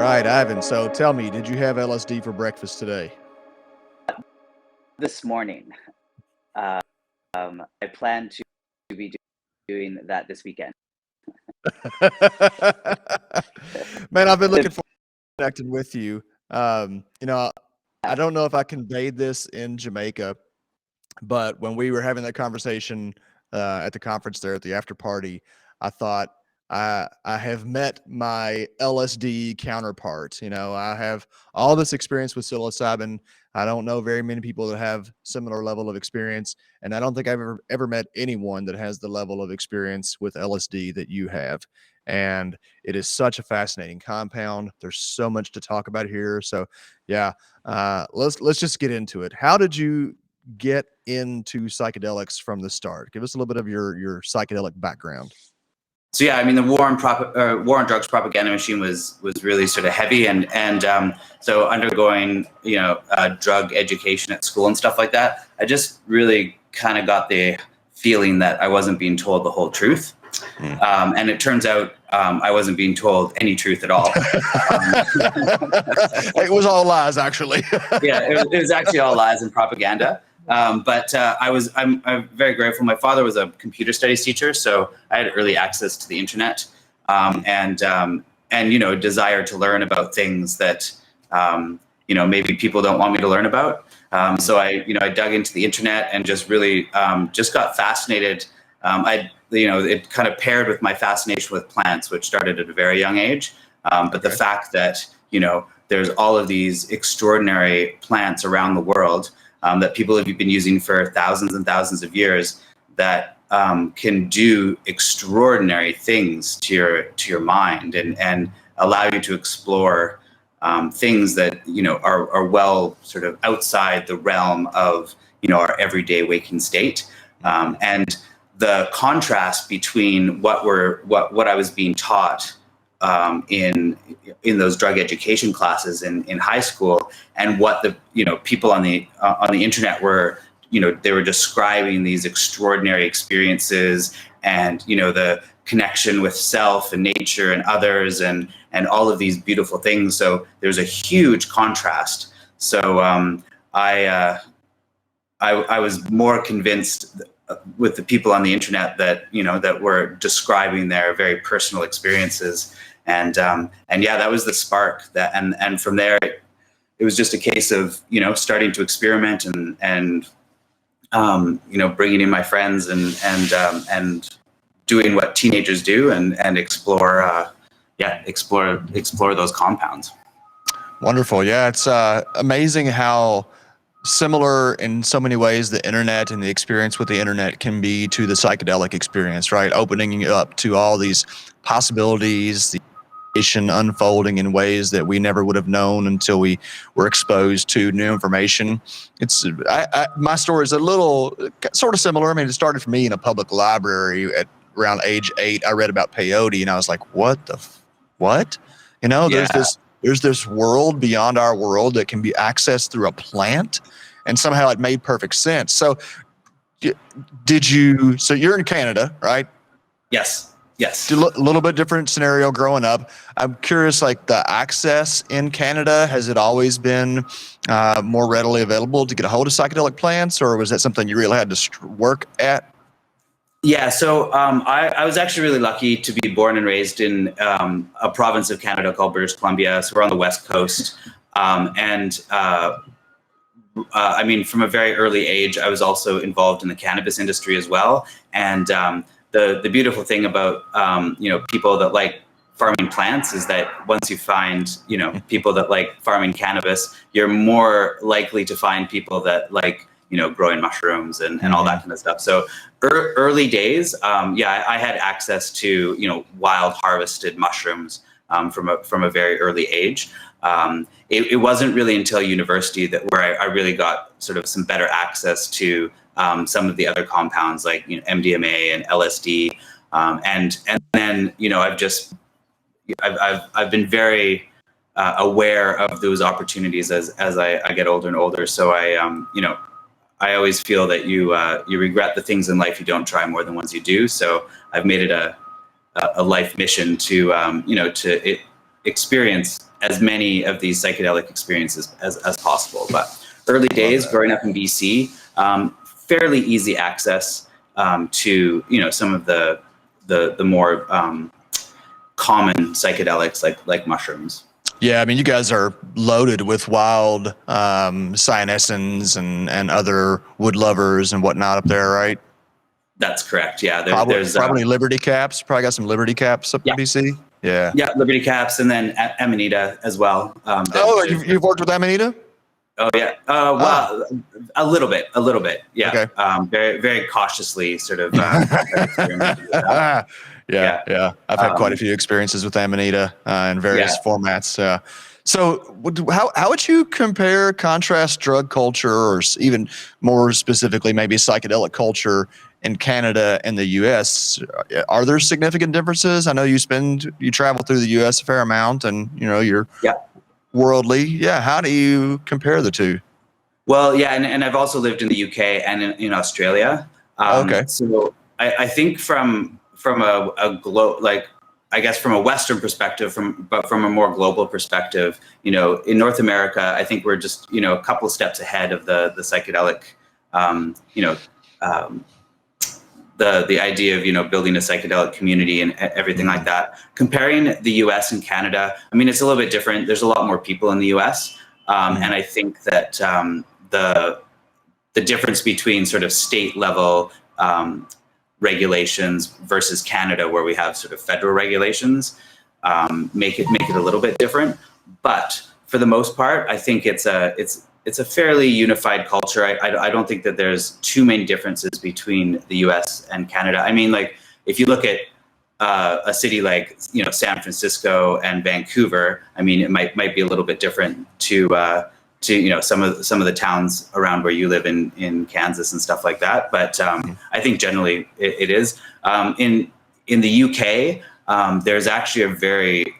right, Ivan. So tell me, did you have LSD for breakfast today? This morning. I plan to be doing that this weekend. Man, I've been looking forward to connecting with you. I don't know if I conveyed this in Jamaica, but when we were having that conversation at the conference there at the after party, I thought I have met my LSD counterpart. I have all this experience with psilocybin. I don't know very many people that have similar level of experience, and I don't think I've ever met anyone that has the level of experience with LSD that you have. And it is such a fascinating compound. There's so much to talk about here. So, yeah, let's just get into it. How did you get into psychedelics from the start? Give us a little bit of your psychedelic background. So yeah, I mean, the war on drugs propaganda machine was really sort of heavy, and so undergoing drug education at school and stuff like that, I just really kind of got the feeling that I wasn't being told the whole truth, and it turns out I wasn't being told any truth at all. It was all lies, actually. Yeah, it was actually all lies and propaganda. But I'm very grateful. My father was a computer studies teacher, so I had early access to the internet, and a desire to learn about things that maybe people don't want me to learn about. So I dug into the internet and just really just got fascinated. It kind of paired with my fascination with plants, which started at a very young age. But the fact that there's all of these extraordinary plants around the world that people have been using for thousands and thousands of years that can do extraordinary things to your mind and allow you to explore things that are well sort of outside the realm of our everyday waking state, and the contrast between what I was being taught in those drug education classes in high school, and what the people on the internet were, they were describing these extraordinary experiences, and the connection with self and nature and others, and all of these beautiful things. So there's a huge contrast. So I was more convinced with the people on the internet that that were describing their very personal experiences. And yeah, that was the spark. And from there, it was just a case of starting to experiment and bringing in my friends and doing what teenagers do and explore those compounds. Wonderful. Yeah, it's amazing how similar in so many ways the internet and the experience with the internet can be to the psychedelic experience, right? Opening you up to all these possibilities, the unfolding in ways that we never would have known until we were exposed to new information. It's my story is a little sort of similar. I mean, it started for me in a public library at around age 8. I read about peyote and I was like, what? Yeah. There's this world beyond our world that can be accessed through a plant, and somehow it made perfect sense. So so you're in Canada, right? Yes. A little bit different scenario growing up. I'm curious, like the access in Canada, has it always been more readily available to get a hold of psychedelic plants, or was that something you really had to work at? Yeah, so I was actually really lucky to be born and raised in a province of Canada called British Columbia. So we're on the West Coast. I mean, from a very early age, I was also involved in the cannabis industry as well. And the beautiful thing about people that like farming plants is that once you find people that like farming cannabis, you're more likely to find people that like growing mushrooms and all that kind of stuff. So early days, I had access to wild harvested mushrooms from a very early age. It wasn't really until university where I really got sort of some better access to some of the other compounds like MDMA and LSD, and then I've been very aware of those opportunities as I get older and older. So I always feel that you regret the things in life you don't try more than ones you do. So I've made it a life mission to experience as many of these psychedelic experiences as possible. But early days, growing up in BC, fairly easy access to some of the more common psychedelics like mushrooms. Yeah, I mean, you guys are loaded with wild cyanesins and other wood lovers and whatnot up there, right? That's correct. Yeah, there's probably Liberty Caps. Probably got some Liberty Caps up in BC. Yeah. Yeah, Liberty Caps, and then Amanita as well. You've worked with Amanita? Oh yeah. Well, a little bit. Yeah. Okay. Very, very cautiously, sort of. Experimenting with that. Yeah. I've had quite a few experiences with Amanita in various formats. So how would you contrast drug culture, or even more specifically, maybe psychedelic culture in Canada and the U.S.? Are there significant differences? I know you travel through the U.S. a fair amount, and you're worldly. Yeah. How do you compare the two? Well, yeah, and I've also lived in the UK and in Australia. Okay. So I think from from a Western perspective, but from a more global perspective, in North America, I think we're just a couple of steps ahead of the psychedelic, the idea of building a psychedelic community and everything like that. Comparing the U.S. and Canada, I mean, it's a little bit different. There's a lot more people in the U.S. And I think that the difference between sort of state level regulations versus Canada, where we have sort of federal regulations, make it a little bit different. But for the most part, I think it's a fairly unified culture. I don't think that there's too many differences between the U.S. and Canada. I mean, like, if you look at a city like San Francisco and Vancouver, I mean, it might be a little bit different to some of the towns around where you live in Kansas and stuff like that. But I think generally it is. In the UK, there's actually a very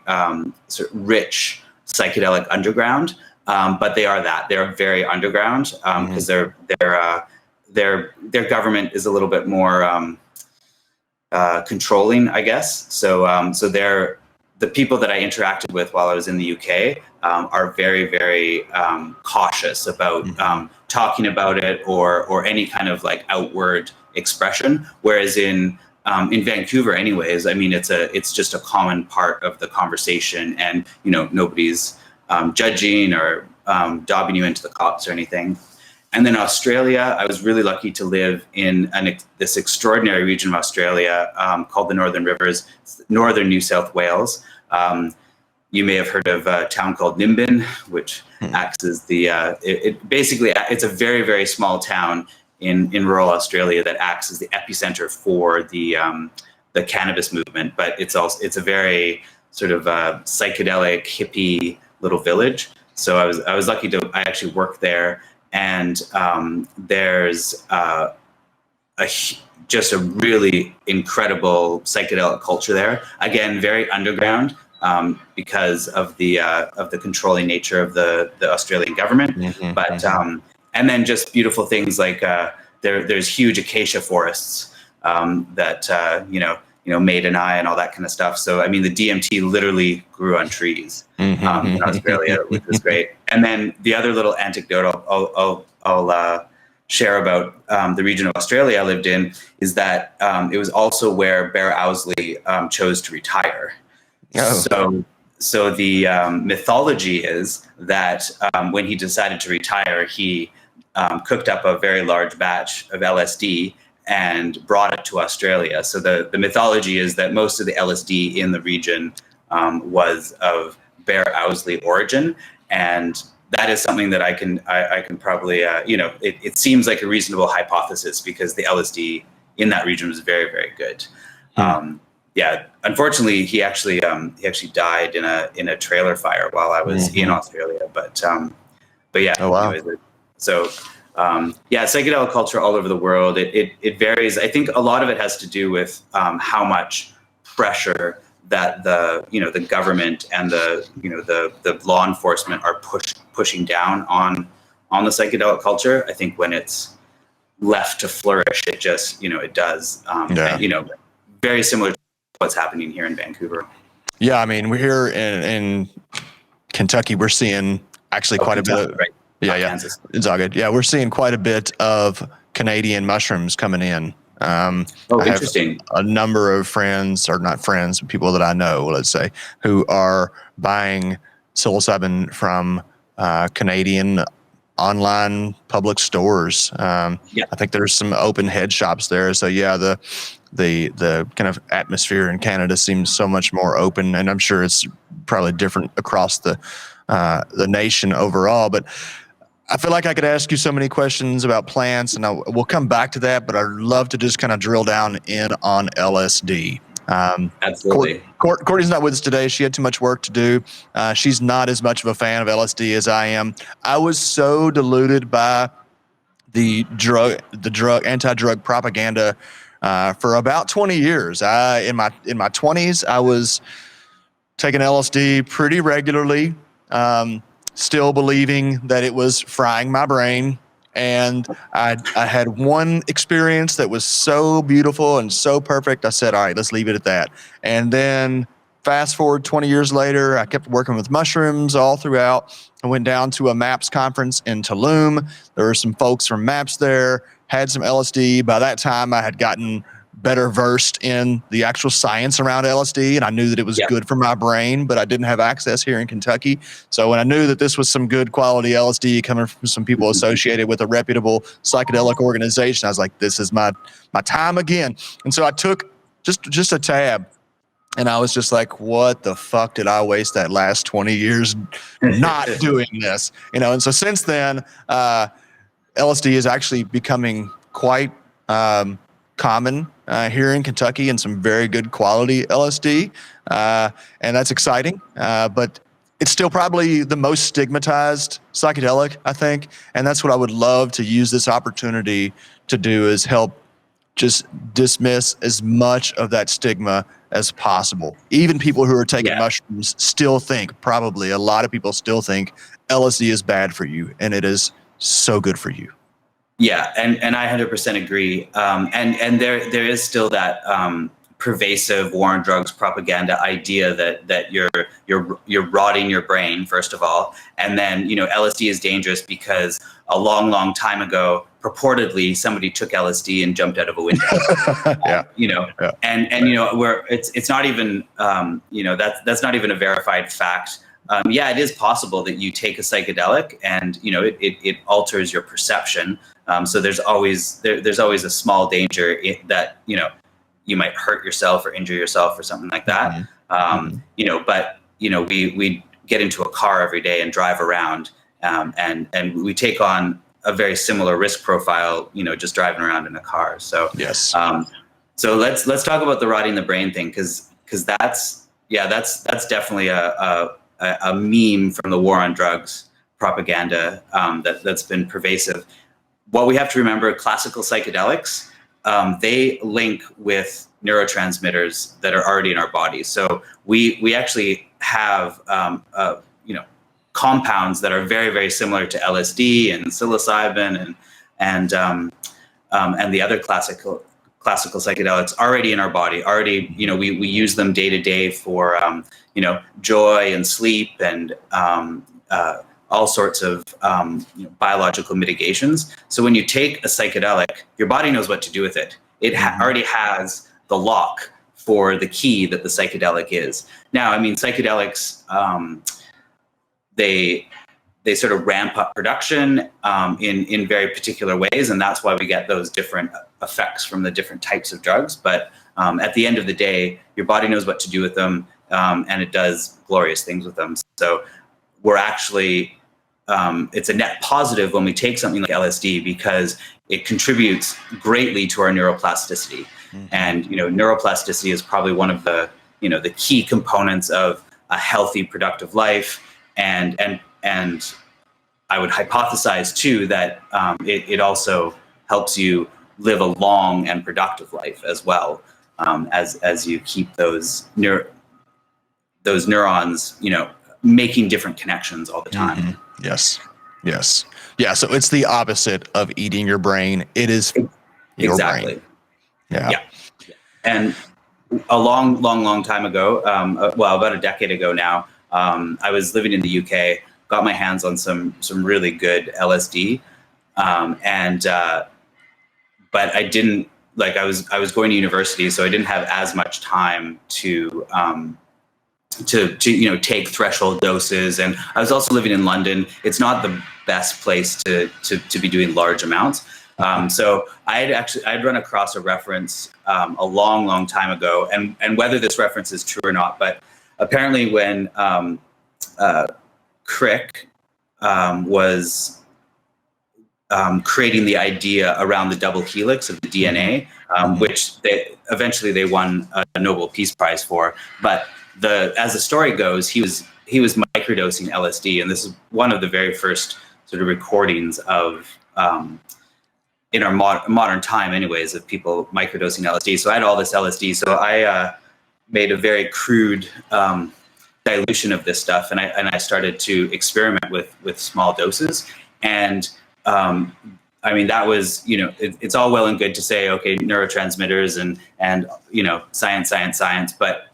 sort of rich psychedelic underground, but they're very underground because their government is a little bit more controlling, I guess. So the people that I interacted with while I was in the UK are very, very cautious about talking about it or any kind of like outward expression. Whereas in Vancouver, anyways, I mean, it's just a common part of the conversation, and nobody's judging or dobbing you into the cops or anything. And then Australia, I was really lucky to live in this extraordinary region of Australia called the Northern Rivers, northern New South Wales. You may have heard of a town called Nimbin, which acts as it's a very, very small town in rural Australia that acts as the epicenter for the cannabis movement. But it's a very sort of psychedelic, hippie little village. So I was lucky I actually worked there. And there's just a really incredible psychedelic culture there. Again, very underground because of the controlling nature of the Australian government. But and then just beautiful things like there's huge acacia forests that Maid and I and all that kind of stuff. So I mean, the DMT literally grew on trees in Australia, which was great. And then the other little anecdote I'll share about the region of Australia I lived in is that it was also where Bear Owsley chose to retire. Oh. So the mythology is that when he decided to retire, he cooked up a very large batch of LSD and brought it to Australia. So the mythology is that most of the LSD in the region was of Bear Owsley origin, and that is something that I can probably it seems like a reasonable hypothesis because the LSD in that region was very, very good. Unfortunately, he actually died in a trailer fire while I was in Australia. But yeah. Oh, wow. Anyways, so. Psychedelic culture all over the world. It varies. I think a lot of it has to do with how much pressure that the government and the law enforcement are pushing down on the psychedelic culture. I think when it's left to flourish, it just it does. And, very similar to what's happening here in Vancouver. Yeah, I mean, we're here in Kentucky, we're seeing actually quite Kentucky, a bit of, right. yeah, Kansas. it's all good. Yeah, we're seeing quite a bit of Canadian mushrooms coming in. I Interesting. have a number of friends, or not friends, people that I know, let's say, who are buying psilocybin from Canadian online public stores. I think there's some open head shops there. So yeah, the kind of atmosphere in Canada seems so much more open, and I'm sure it's probably different across the nation overall. But I feel like I could ask you so many questions about plants, and we'll come back to that, but I'd love to just kind of drill down in on LSD. Absolutely. Courtney's not with us today. She had too much work to do. She's not as much of a fan of LSD as I am. I was so deluded by the anti-drug propaganda for about 20 years. In my 20s, I was taking LSD pretty regularly. Still believing that it was frying my brain. And I had one experience that was so beautiful and so perfect. I said, all right, let's leave it at that. And then fast forward 20 years later, I kept working with mushrooms all throughout. I went down to a MAPS conference in Tulum. There were some folks from MAPS there, had some LSD. By that time, I had gotten better versed in the actual science around LSD, and I knew that it was good for my brain, but I didn't have access here in Kentucky. So when I knew that this was some good quality LSD coming from some people associated with a reputable psychedelic organization, I was like, this is my time again. And so I took just a tab, and I was just like, what the fuck did I waste that last 20 years not doing this? And so since then, LSD is actually becoming quite common here in Kentucky, and some very good quality LSD, and that's exciting. But it's still probably the most stigmatized psychedelic, I think, and that's what I would love to use this opportunity to do, is help just dismiss as much of that stigma as possible. Even people who are taking mushrooms still think, probably a lot of people still think, LSD is bad for you, and it is so good for you. Yeah, and I 100% agree. And there is still that pervasive war on drugs propaganda idea that you're rotting your brain, first of all, and then LSD is dangerous because a long time ago, purportedly somebody took LSD and jumped out of a window. And where it's not even that's not even a verified fact. It is possible that you take a psychedelic and it alters your perception. So there's always a small danger that you might hurt yourself or injure yourself or something like that. But we get into a car every day and drive around, and we take on a very similar risk profile, just driving around in a car. So yes. So let's talk about the rotting the brain thing, because that's definitely a meme from the war on drugs propaganda that's been pervasive. What we have to remember, classical psychedelics, they link with neurotransmitters that are already in our bodies. So we actually have compounds that are very, very similar to LSD and psilocybin and the other classical psychedelics already in our body. Already, we use them day to day for joy and sleep and all sorts of biological mitigations. So when you take a psychedelic, your body knows what to do with it. It already has the lock for the key that the psychedelic is. Now, I mean, psychedelics, they sort of ramp up production in very particular ways, and that's why we get those different effects from the different types of drugs. But at the end of the day, your body knows what to do with them, and it does glorious things with them. So we're actually, it's a net positive when we take something like LSD, because it contributes greatly to our neuroplasticity. And neuroplasticity is probably one of the the key components of a healthy, productive life. And I would hypothesize too that it also helps you live a long and productive life as well, as you keep those neurons making different connections all the time. Yes. Yeah. So it's the opposite of eating your brain. It is your brain. Yeah. And a long time ago, about a decade ago now, I was living in the UK, got my hands on some really good LSD, but I didn't like. I was going to university, so I didn't have as much time to take threshold doses, and I was also living in London. It's not the best place to be doing large amounts. So I'd run across a reference a long time ago, and whether this reference is true or not, but apparently when Crick was creating the idea around the double helix of the DNA, which they eventually won a Nobel Peace Prize for. But as the story goes, he was microdosing LSD, and this is one of the very first sort of recordings of in our modern time, anyways, of people microdosing LSD. So I had all this LSD, so I made a very crude dilution of this stuff, and I started to experiment with small doses. And I mean, that was, it's all well and good to say, okay, neurotransmitters and science, but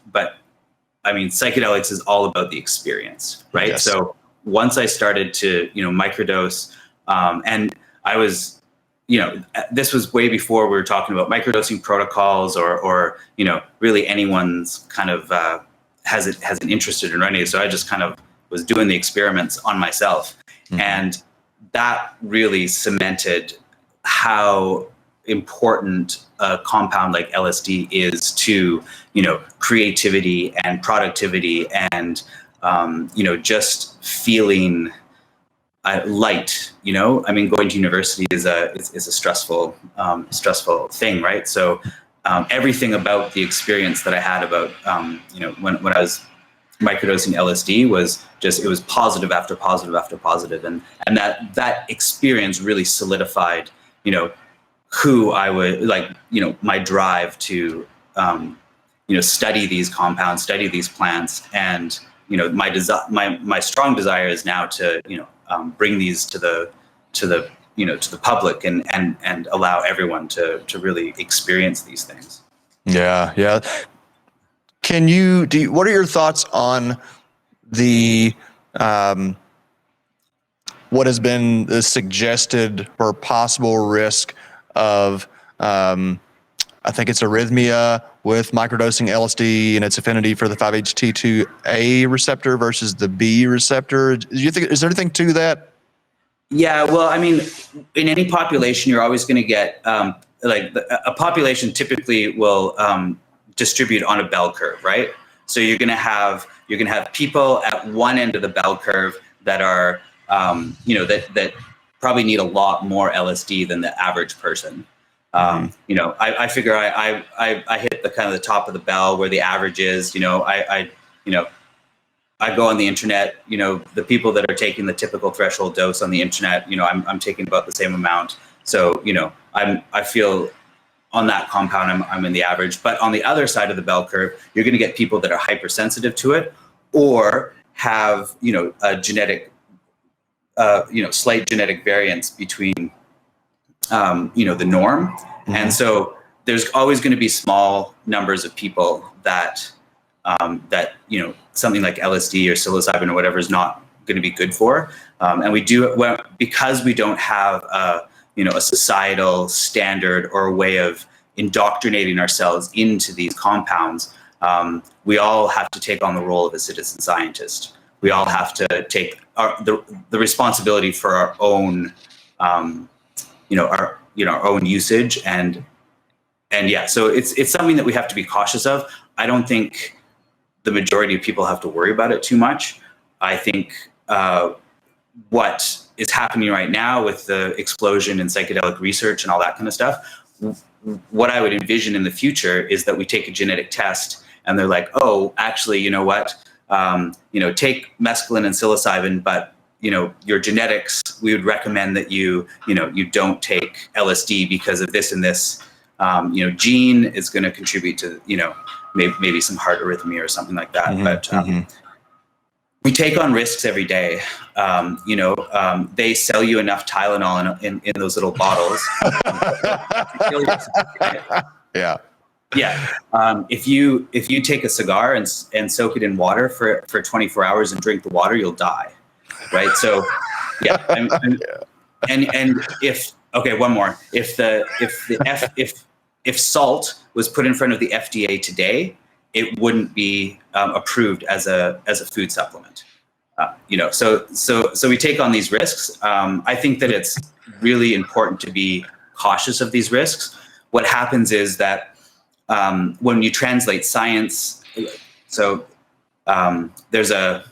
I mean, psychedelics is all about the experience, right? Yes. So once I started to, microdose, and I was, this was way before we were talking about microdosing protocols or really anyone's kind of has an interest in running. So I just kind of was doing the experiments on myself. And that really cemented how important a compound like LSD is to, creativity and productivity and, just feeling light. I mean, going to university is a stressful thing, right? So everything about the experience that I had about, when I was microdosing LSD was it was positive after positive after positive. And that experience really solidified, who I would my drive to, study these compounds, study these plants. And, my strong desire is now to, bring these to the public and allow everyone to really experience these things. Yeah. Yeah. What are your thoughts on the, what has been the suggested or possible risk of, I think it's arrhythmia with microdosing LSD and its affinity for the 5-HT2A receptor versus the B receptor. Do you think, is there anything to that? Yeah, well, I mean, in any population, you're always going to get, a population typically will distribute on a bell curve, right? So you're going to have people at one end of the bell curve that are, that probably need a lot more LSD than the average person. I figure I hit the kind of the top of the bell where the average is. I go on the internet. The people that are taking the typical threshold dose on the internet, I'm taking about the same amount. So I feel on that compound I'm in the average. But on the other side of the bell curve, you're going to get people that are hypersensitive to it, or have a genetic, slight genetic variance between the norm. And so there's always going to be small numbers of people that something like LSD or psilocybin or whatever is not going to be good for. And we do it because we don't have a societal standard or a way of indoctrinating ourselves into these compounds. We all have to take on the role of a citizen scientist. We all have to take the responsibility for our own, our own usage, and yeah. So it's something that we have to be cautious of. I don't think the majority of people have to worry about it too much. I think what is happening right now with the explosion in psychedelic research and all that kind of stuff, what I would envision in the future is that we take a genetic test and they're like, oh, actually, you know what? Take mescaline and psilocybin, but your genetics, we would recommend that you don't take LSD because of this and this, gene is going to contribute to, maybe some heart arrhythmia or something like that. But we take on risks every day. They sell you enough Tylenol in those little bottles. Yeah. Yeah. If you take a cigar and soak it in water for 24 hours and drink the water, you'll die. Right. So yeah. And if, okay, one more, if salt was put in front of the FDA today, it wouldn't be approved as a food supplement. So we take on these risks. I think that it's really important to be cautious of these risks. What happens is that when you translate science, so there's a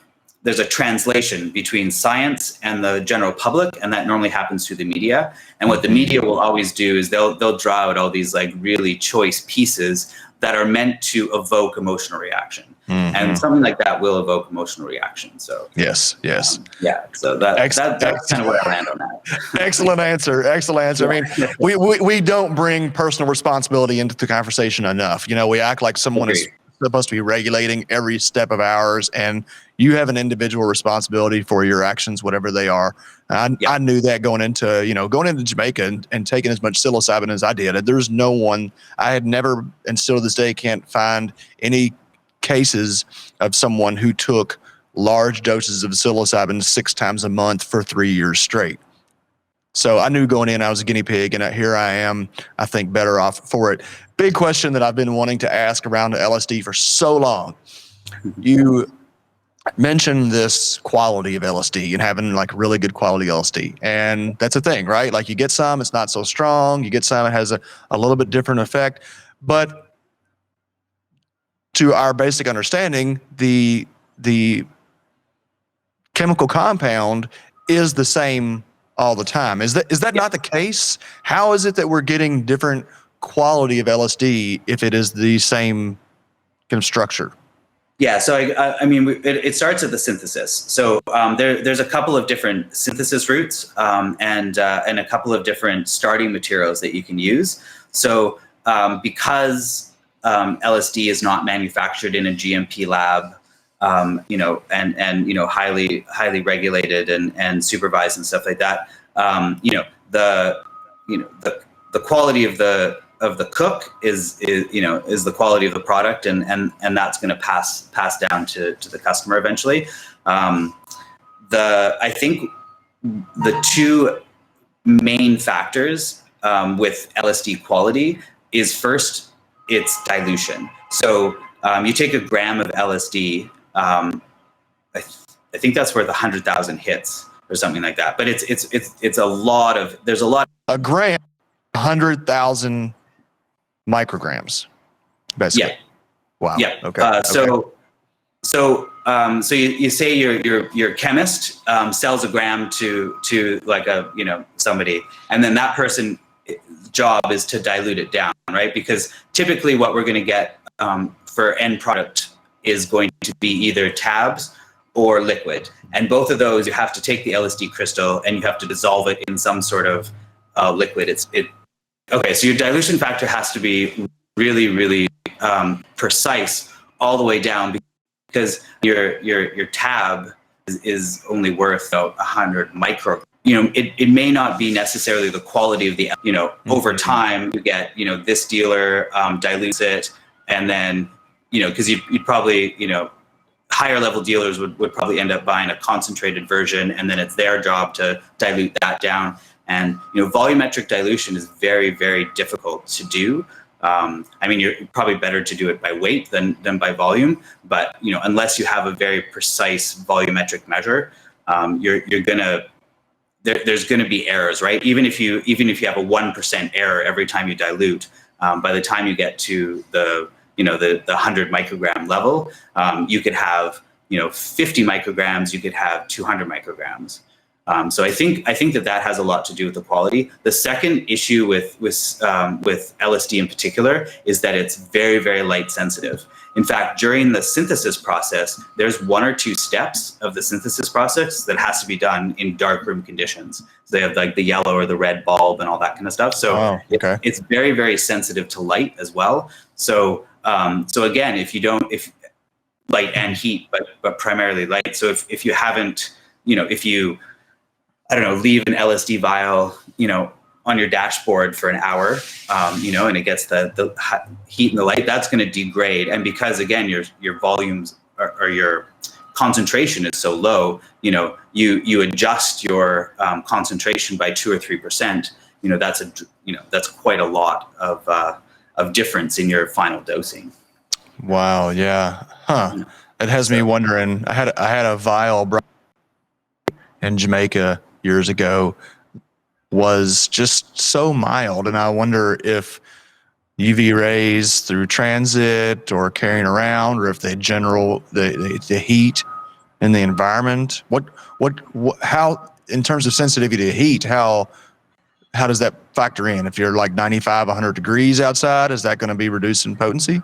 translation between science and the general public, and that normally happens through the media. And what the media will always do is they'll draw out all these like really choice pieces that are meant to evoke emotional reaction. Mm-hmm. And something like that will evoke emotional reaction. So yes. Yeah. So that's kind of what I land on that. Excellent answer. Yeah. I mean, we don't bring personal responsibility into the conversation enough. We act like someone is supposed to be regulating every step of ours, and you have an individual responsibility for your actions, whatever they are. I knew that going into Jamaica and taking as much psilocybin as I did. There's no one, I had never, and still to this day can't find any cases of someone who took large doses of psilocybin 6 times a month for 3 years straight. So I knew going in I was a guinea pig, and here I am, I think, better off for it. Big question that I've been wanting to ask around LSD for so long. You mentioned this quality of LSD and having like really good quality LSD. And that's a thing, right? Like you get some, it's not so strong. You get some, it has a little bit different effect. But to our basic understanding, the chemical compound is the same all the time. Is that not the case? How is it that we're getting different quality of LSD if it is the same kind of structure? Yeah, so I mean, it starts at the synthesis. So there's a couple of different synthesis routes and a couple of different starting materials that you can use. So because LSD is not manufactured in a GMP lab, and highly regulated and supervised and stuff like that, the quality of the cook is the quality of the product, and that's going to pass down to the customer eventually. I think the two main factors with LSD quality is, first, its dilution. So you take a gram of LSD, I think that's worth 100,000 hits or something like that. But it's a lot of, there's a lot. A gram, 100,000 micrograms, basically. Yeah. Wow. Yeah. Okay. So you say your chemist sells a gram to like somebody, and then that person's job is to dilute it down, right? Because typically what we're going to get for end product is going to be either tabs or liquid, and both of those you have to take the LSD crystal and you have to dissolve it in some sort of liquid. Okay, so your dilution factor has to be really, really precise all the way down, because your tab is only worth 100 micro. It may not be necessarily the quality of the, over time you get, this dealer dilutes it, and then, because you'd probably, higher level dealers would probably end up buying a concentrated version, and then it's their job to dilute that down. And volumetric dilution is very, very difficult to do. I mean, you're probably better to do it by weight than by volume. But unless you have a very precise volumetric measure, there's gonna be errors, right? Even if you have a 1% error every time you dilute, by the time you get to the 100 microgram level, you could have 50 micrograms, you could have 200 micrograms. So I think that has a lot to do with the quality. The second issue with LSD in particular is that it's very, very light sensitive. In fact, during the synthesis process, there's 1 or 2 steps of the synthesis process that has to be done in darkroom conditions. So they have like the yellow or the red bulb and all that kind of stuff. So it's very, very sensitive to light as well. So again, if light and heat, but primarily light. So if you haven't, if you, I don't know, leave an LSD vial, on your dashboard for an hour, and it gets the heat and the light, that's going to degrade. And because again, your volumes or your concentration is so low, you adjust your concentration by 2 or 3%. That's quite a lot of difference in your final dosing. Wow. Yeah. Huh. It has me wondering. I had a vial in Jamaica years ago, was just so mild, and I wonder if UV rays through transit or carrying around, or if the heat in the environment, how, in terms of sensitivity to heat, how does that factor in? If you're like 95, 100 degrees outside, is that going to be reducing potency?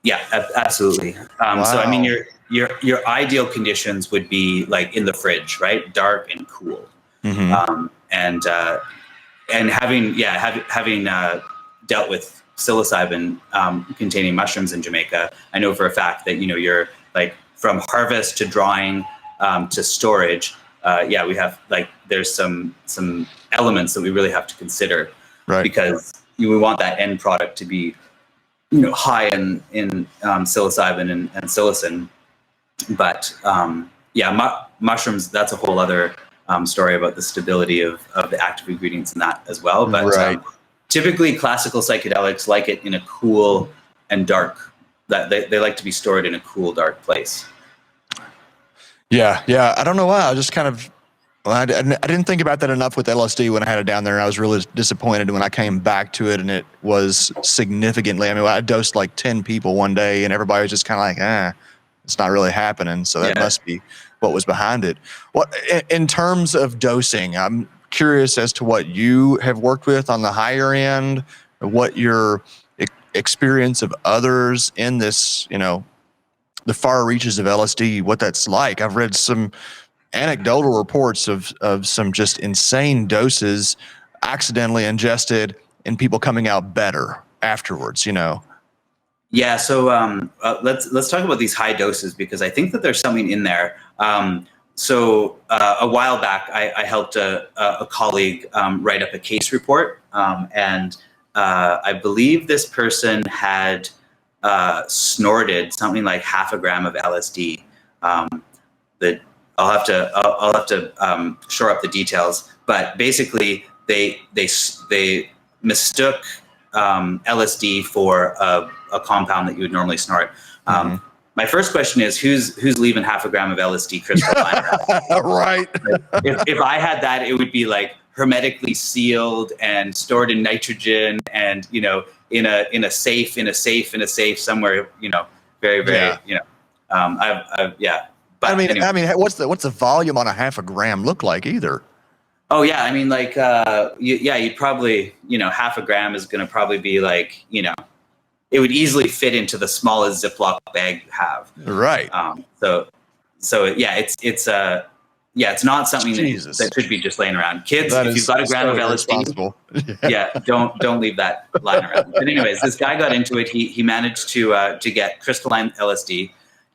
Yeah, absolutely. Wow. So I mean, your ideal conditions would be like in the fridge, right? Dark and cool. Mm-hmm. And having dealt with psilocybin containing mushrooms in Jamaica, I know for a fact that you're like from harvest to drying to storage. We have there's some elements that we really have to consider, right? Because we want that end product to be high in psilocybin and psilocin. But mushrooms, that's a whole other story about the stability of the active ingredients in that as well. But right. Typically classical psychedelics like it in a cool and dark, that they like to be stored in a cool, dark place. Yeah. I don't know why. I just kind of, I didn't think about that enough with LSD when I had it down there. And I was really disappointed when I came back to it, and it was significantly, I dosed like 10 people one day, and everybody was just kind of like, it's not really happening. So that must be what was behind it. What, in terms of dosing, I'm curious as to what you have worked with on the higher end, what your experience of others in this, the far reaches of LSD, what that's like. I've read some anecdotal reports of some just insane doses accidentally ingested and people coming out better afterwards, Yeah, so let's talk about these high doses, because I think that there's something in there. So a while back, I helped a colleague write up a case report, and I believe this person had snorted something like 0.5 gram of LSD. That I'll have to shore up the details, but basically they mistook LSD for a compound that you would normally snort. My first question is, who's leaving 0.5 gram of LSD crystal lying around? Right. If I had that, it would be like hermetically sealed and stored in nitrogen, and in a safe somewhere, very But anyway. What's the volume on 0.5 gram look like either? Oh yeah, you'd probably 0.5 gram is going to probably be like it would easily fit into the smallest Ziploc bag you have. Right. It's not something that should be just laying around. Kids, if you've got a gram of LSD, don't leave that lying around. But anyways, this guy got into it. He managed to get crystalline LSD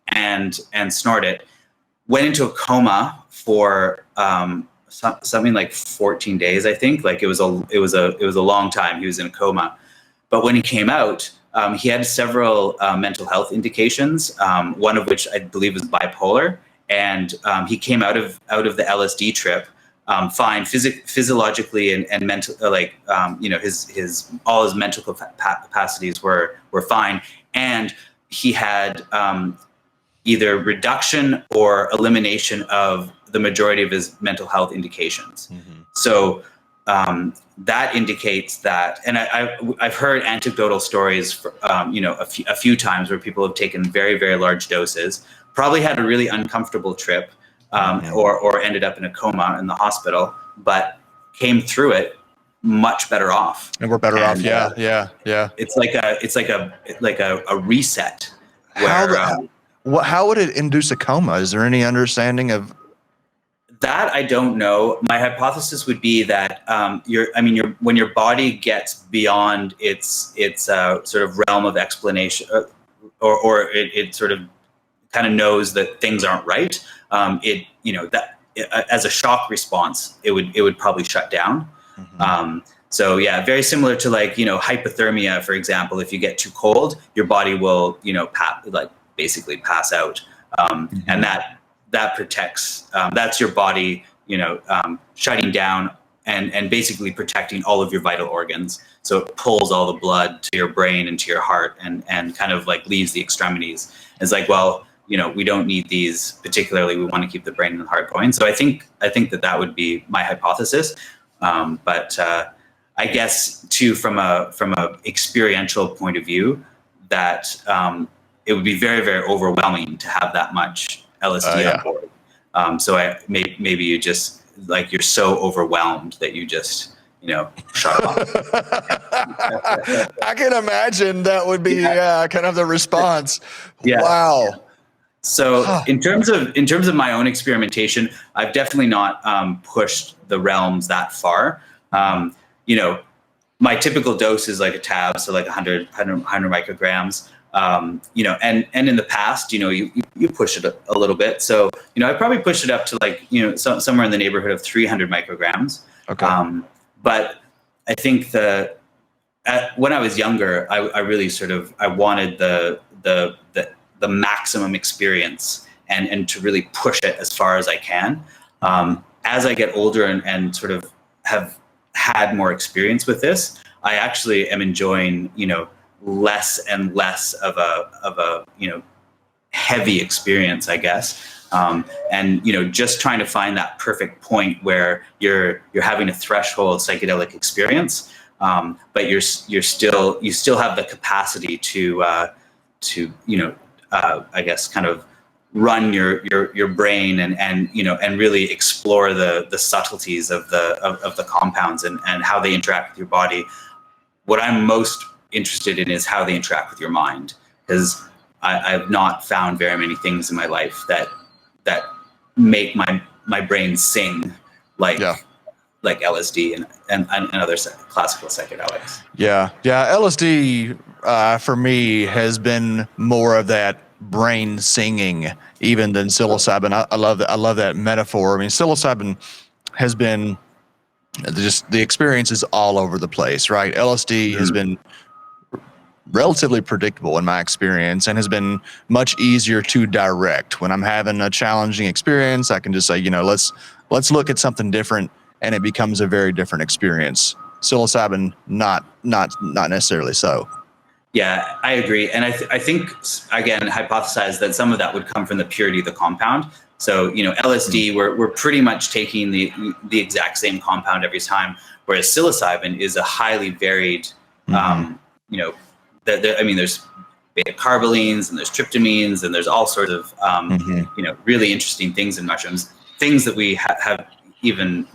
and snort it. Went into a coma for something like 14 days, I think. Like it was a long time. He was in a coma. But when he came out, he had several mental health indications, one of which I believe was bipolar. And he came out of the LSD trip fine, physiologically and mental, his all his mental capacities were fine, and he had either reduction or elimination of the majority of his mental health indications. Mm-hmm. So that indicates that, and I've heard anecdotal stories, for, a few times where people have taken very, very large doses, probably had a really uncomfortable trip, or ended up in a coma in the hospital, but came through it much better off. And we're better off. Yeah. It's like a reset. Where, how would it induce a coma? Is there any understanding of that? I don't know. My hypothesis would be that when your body gets beyond its sort of realm of explanation, or it sort of kind of knows that things aren't right, as a shock response, it would probably shut down. Mm-hmm. So yeah, very similar to like, hypothermia, for example. If you get too cold, your body will, basically pass out. And that protects, that's your body, shutting down and basically protecting all of your vital organs. So it pulls all the blood to your brain and to your heart and kind of like leaves the extremities. It's like, well, we don't need these particularly. We want to keep the brain and the heart going. So I think that would be my hypothesis. But I guess too, from a experiential point of view, that it would be very, very overwhelming to have that much LSD on board. So maybe you just like, you're so overwhelmed that you just, shut off. I can imagine that would be kind of the response. Yeah. Wow. So in terms of my own experimentation, I've definitely not pushed the realms that far. My typical dose is like a tab, so like 100 micrograms. And in the past, you push it a little bit. So, I probably pushed it up to like, somewhere in the neighborhood of 300 micrograms. Okay. But I think when I was younger, I really I wanted the maximum experience and to really push it as far as I can. As I get older and sort of have had more experience with this, I actually am enjoying, less and less of a heavy experience, I guess. And just trying to find that perfect point where you're having a threshold psychedelic experience, but you still have the capacity to I guess kind of run your brain and really explore the subtleties of the compounds and how they interact with your body. What I'm most interested in is how they interact with your mind, because I've not found very many things in my life that make my brain sing like LSD and other classical psychedelics. Yeah. LSD for me has been more of that brain singing even than psilocybin. I love that metaphor. I mean, psilocybin has been just, the experience is all over the place, right? LSD has been relatively predictable in my experience and has been much easier to direct. When I'm having a challenging experience, I can just say, let's look at something different, and it becomes a very different experience. Psilocybin, not necessarily so. Yeah, I agree. And I think, again, hypothesize that some of that would come from the purity of the compound. So, LSD, we're pretty much taking the exact same compound every time, whereas psilocybin is a highly varied, there's beta carbolines and there's tryptamines and there's all sorts of, really interesting things in mushrooms, things that we haven't even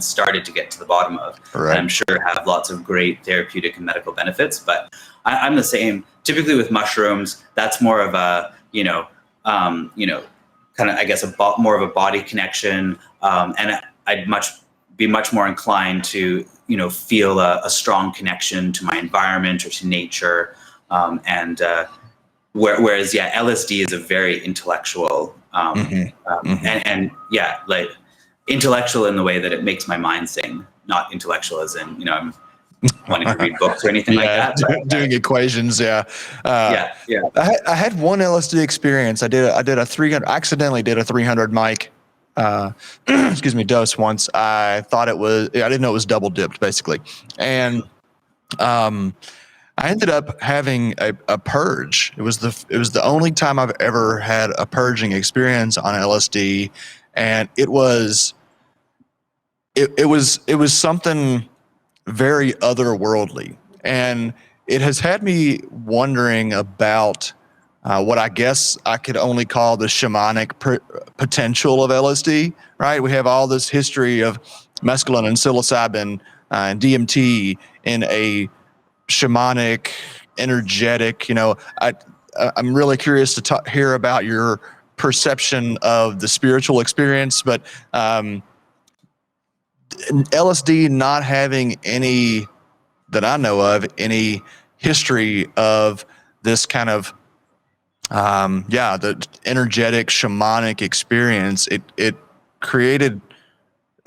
started to get to the bottom of. Right. And I'm sure have lots of great therapeutic and medical benefits, but I'm the same. Typically with mushrooms, that's more of a, kind of, I guess, more of a body connection. And I'd be much more inclined to, feel a strong connection to my environment or to nature. Whereas, LSD is a very intellectual, and like intellectual in the way that it makes my mind sing, not intellectual as in, I'm wanting to read books or anything like that. Doing equations. I had one LSD experience. I accidentally did a 300 mic, dose once. I didn't know it was double dipped basically. And, I ended up having a purge. It was the only time I've ever had a purging experience on LSD. And it was something very otherworldly, and it has had me wondering about what I guess I could only call the shamanic potential of LSD. Right? We have all this history of mescaline and psilocybin and DMT in a shamanic, energetic. I'm really curious to hear about your perception of the spiritual experience, but LSD not having any, that I know of, any history of this kind of the energetic shamanic experience, it created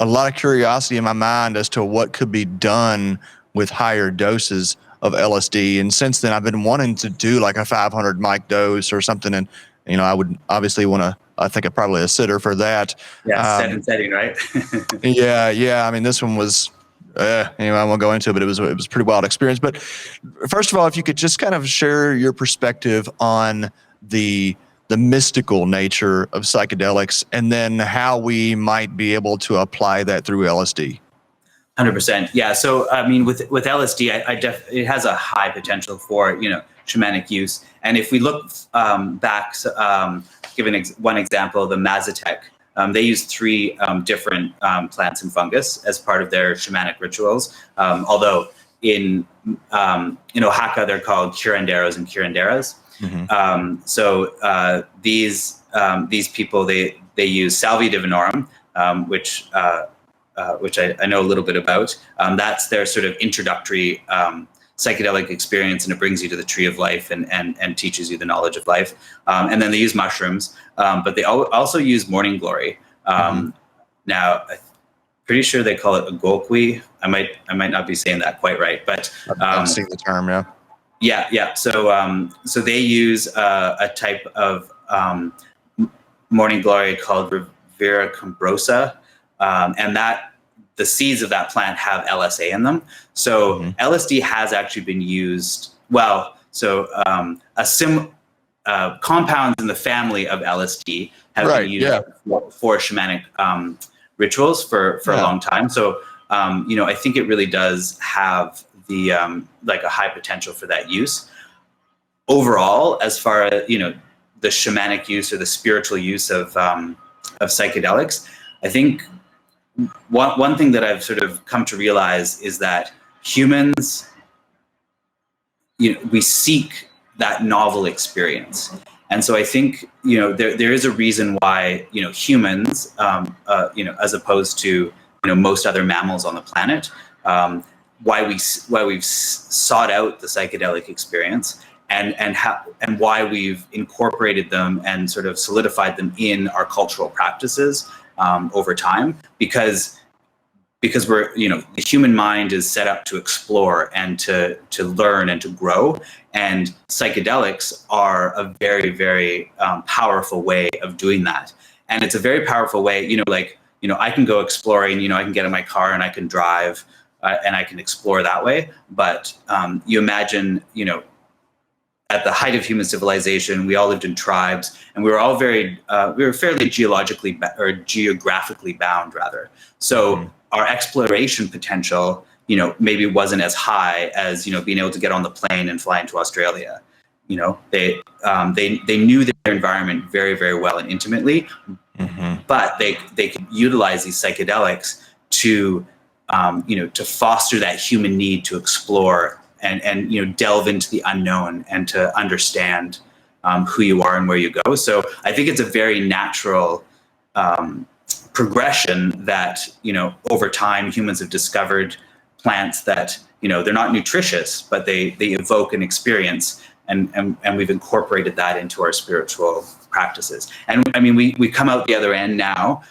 a lot of curiosity in my mind as to what could be done with higher doses of LSD. And since then, I've been wanting to do like a 500 mic dose or something. And, you know, I would obviously want to, I think I'm probably a sitter for that. Yeah, setting, right? Yeah. I mean, this one was, anyway, I won't go into it, but it was a pretty wild experience. But first of all, if you could just kind of share your perspective on the mystical nature of psychedelics, and then how we might be able to apply that through LSD. 100%. Yeah. So, I mean, with LSD, it has a high potential for, you know, shamanic use. And if we look back, give one example, the Mazatec, they use 3 different plants and fungus as part of their shamanic rituals. Although in Oaxaca, they're called curanderos and curanderas. Mm-hmm. So these people, they use Salvia divinorum, which I know a little bit about. That's their sort of introductory psychedelic experience, and it brings you to the tree of life and teaches you the knowledge of life. And then they use mushrooms, but they also use morning glory. Now, I'm pretty sure they call it a golqui. I might not be saying that quite right, but I've seen the term, yeah. Yeah. So they use a type of morning glory called Rivera cumbrosa, and that the seeds of that plant have LSA in them. So LSD has actually been used. Well, so compounds in the family of LSD have been used for shamanic rituals for a long time. So I think it really does have the like a high potential for that use. Overall, as far as the shamanic use or the spiritual use of psychedelics, I think one thing that I've sort of come to realize is that humans, we seek that novel experience. And so I think, there is a reason why, humans, as opposed to, most other mammals on the planet, why we've sought out the psychedelic experience and why we've incorporated them and sort of solidified them in our cultural practices over time, because we're, the human mind is set up to explore and to learn and to grow. And psychedelics are a very, very powerful way of doing that. And it's a very powerful way, I can go exploring, I can get in my car and I can drive and I can explore that way. But you imagine, at the height of human civilization, we all lived in tribes, and we were all we were fairly geographically bound, rather. So our exploration potential, maybe wasn't as high as, being able to get on the plane and fly into Australia. They knew their environment very, very well and intimately, but they could utilize these psychedelics to foster that human need to explore and delve into the unknown and to understand who you are and where you go. So I think it's a very natural progression that, over time humans have discovered plants that, they're not nutritious, but they evoke an experience, and we've incorporated that into our spiritual practices. And I mean, we come out the other end now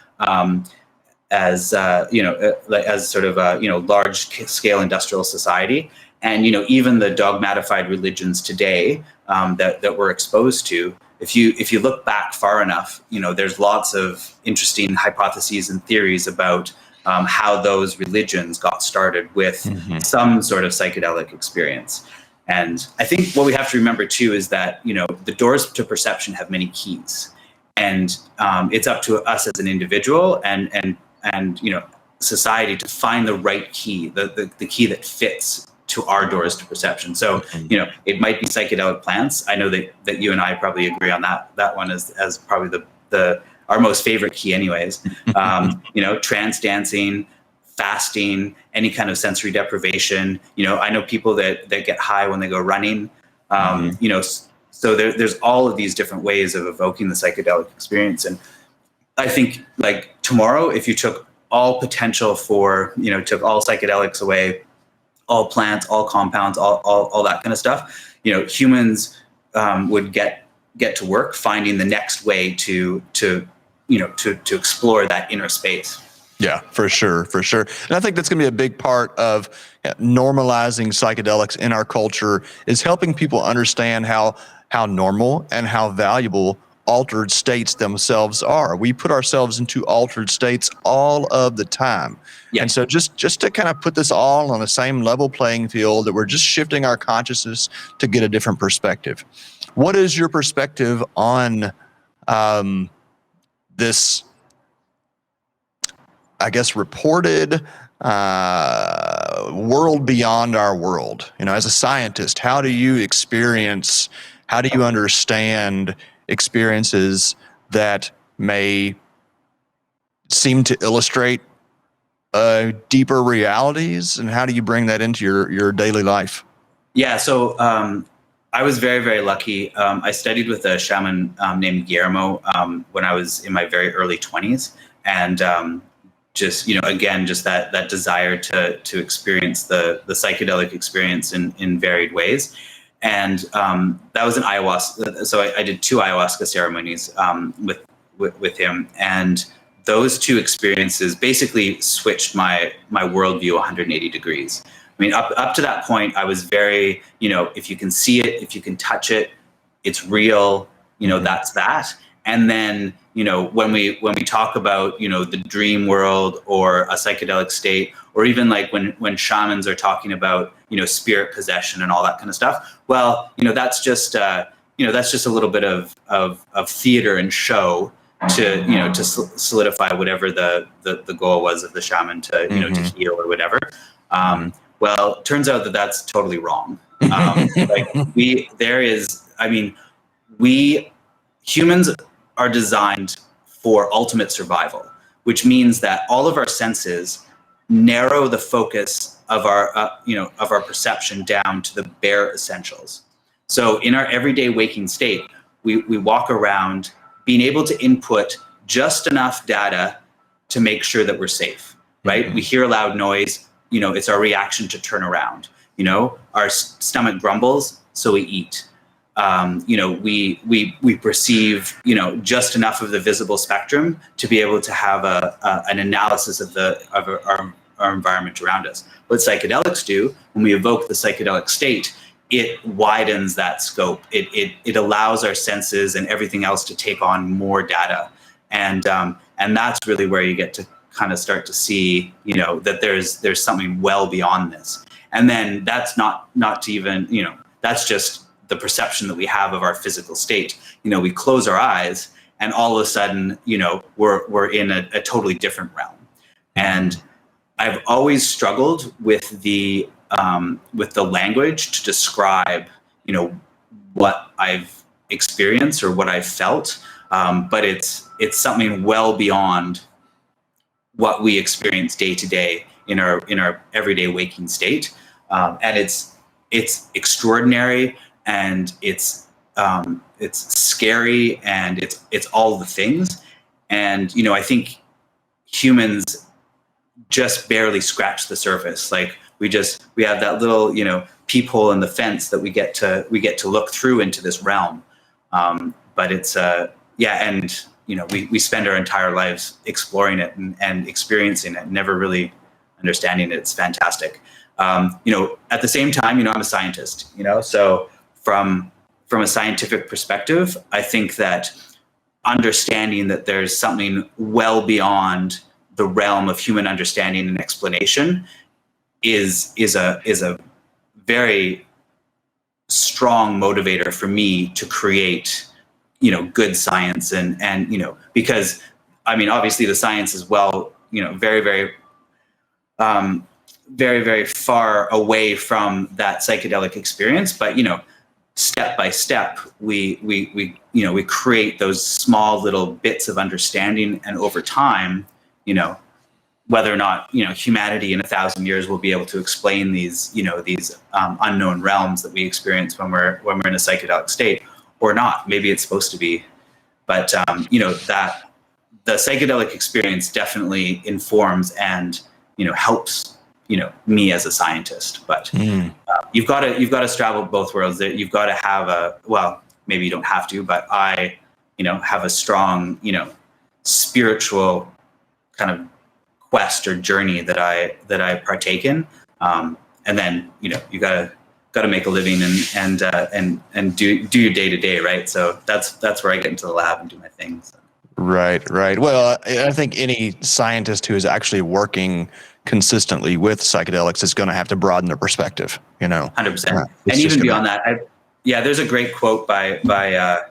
as sort of a large scale industrial society. And even the dogmatified religions today that we're exposed to, if you look back far enough, there's lots of interesting hypotheses and theories about how those religions got started with some sort of psychedelic experience. And I think what we have to remember too is that the doors to perception have many keys, and it's up to us as an individual and society to find the right key, the key that fits to our doors to perception. So, it might be psychedelic plants. I know that you and I probably agree on that one as probably our most favorite key anyways. Trance dancing, fasting, any kind of sensory deprivation. I know people that get high when they go running. So there's all of these different ways of evoking the psychedelic experience. And I think, like, tomorrow, if you took all potential took all psychedelics away, all plants, all compounds, all that kind of stuff, humans would get to work finding the next way to explore that inner space. Yeah, for sure, for sure. And I think that's going to be a big part of normalizing psychedelics in our culture, is helping people understand how normal and how valuable altered states themselves are. We put ourselves into altered states all of the time. Yeah. And so just to kind of put this all on the same level playing field, that we're just shifting our consciousness to get a different perspective. What is your perspective on this, I guess, reported world beyond our world? You know, as a scientist, how do you understand experiences that may seem to illustrate deeper realities, and how do you bring that into your daily life? Yeah, so I was very, very lucky. I studied with a shaman named Guillermo when I was in my very early 20s, and just, you know, again, just that desire to experience the psychedelic experience in varied ways. And that was an ayahuasca. So I did 2 ayahuasca ceremonies with him, and those 2 experiences basically switched my worldview 180 degrees. I mean, up to that point, I was very, you know, if you can see it, if you can touch it, it's real, you know, that's that. And then, you know, when we talk about, you know, the dream world or a psychedelic state, or even like when shamans are talking about, you know, spirit possession and all that kind of stuff, well, you know, that's just a little bit of theater and show to, you know, to solidify whatever the goal was of the shaman to, you know, to heal or whatever. Well, it turns out that that's totally wrong. Humans are designed for ultimate survival, which means that all of our senses narrow the focus of our perception down to the bare essentials. So in our everyday waking state, we walk around being able to input just enough data to make sure that we're safe, right? We hear a loud noise, you know, it's our reaction to turn around. You know, our stomach grumbles, so we eat. You know, we perceive, you know, just enough of the visible spectrum to be able to have an analysis of our environment around us. What psychedelics do, when we evoke the psychedelic state, it widens that scope. It allows our senses and everything else to take on more data, and that's really where you get to kind of start to see, you know, that there's something well beyond this. And then that's not to even, you know, that's just the perception that we have of our physical state. You know, we close our eyes and all of a sudden, you know, we're in a totally different realm. And I've always struggled with the language to describe, you know, what I've experienced or what I've felt. But it's something well beyond what we experience day to day in our everyday waking state. And it's extraordinary, and it's scary, and it's all the things. And, you know, I think humans just barely scratch the surface. Like we have that little, you know, peephole in the fence that we get to look through into this realm. But it's and you know, we spend our entire lives exploring it and experiencing it, never really understanding it. It's fantastic. You know, at the same time, you know, I'm a scientist, you know, so from a scientific perspective, I think that understanding that there's something well beyond the realm of human understanding and explanation is a very strong motivator for me to create, you know, good science and you know, because I mean, obviously the science is, well, you know, very, very far away from that psychedelic experience, but, you know, step by step, we create those small little bits of understanding, and over time, you know, whether or not, you know, humanity in 1,000 years will be able to explain these, you know, these unknown realms that we experience when we're in a psychedelic state, or not. Maybe it's supposed to be, but you know, that the psychedelic experience definitely informs and, you know, helps, you know, me as a scientist. But you've got to straddle both worlds. You've got to have maybe you don't have to, but I, you know, have a strong, you know, spiritual kind of quest or journey that I partake in. And then, you gotta make a living and do your day to day, right? So that's where I get into the lab and do my things. Right. Well, I think any scientist who is actually working consistently with psychedelics is going to have to broaden their perspective, 100%. And even beyond that, there's a great quote by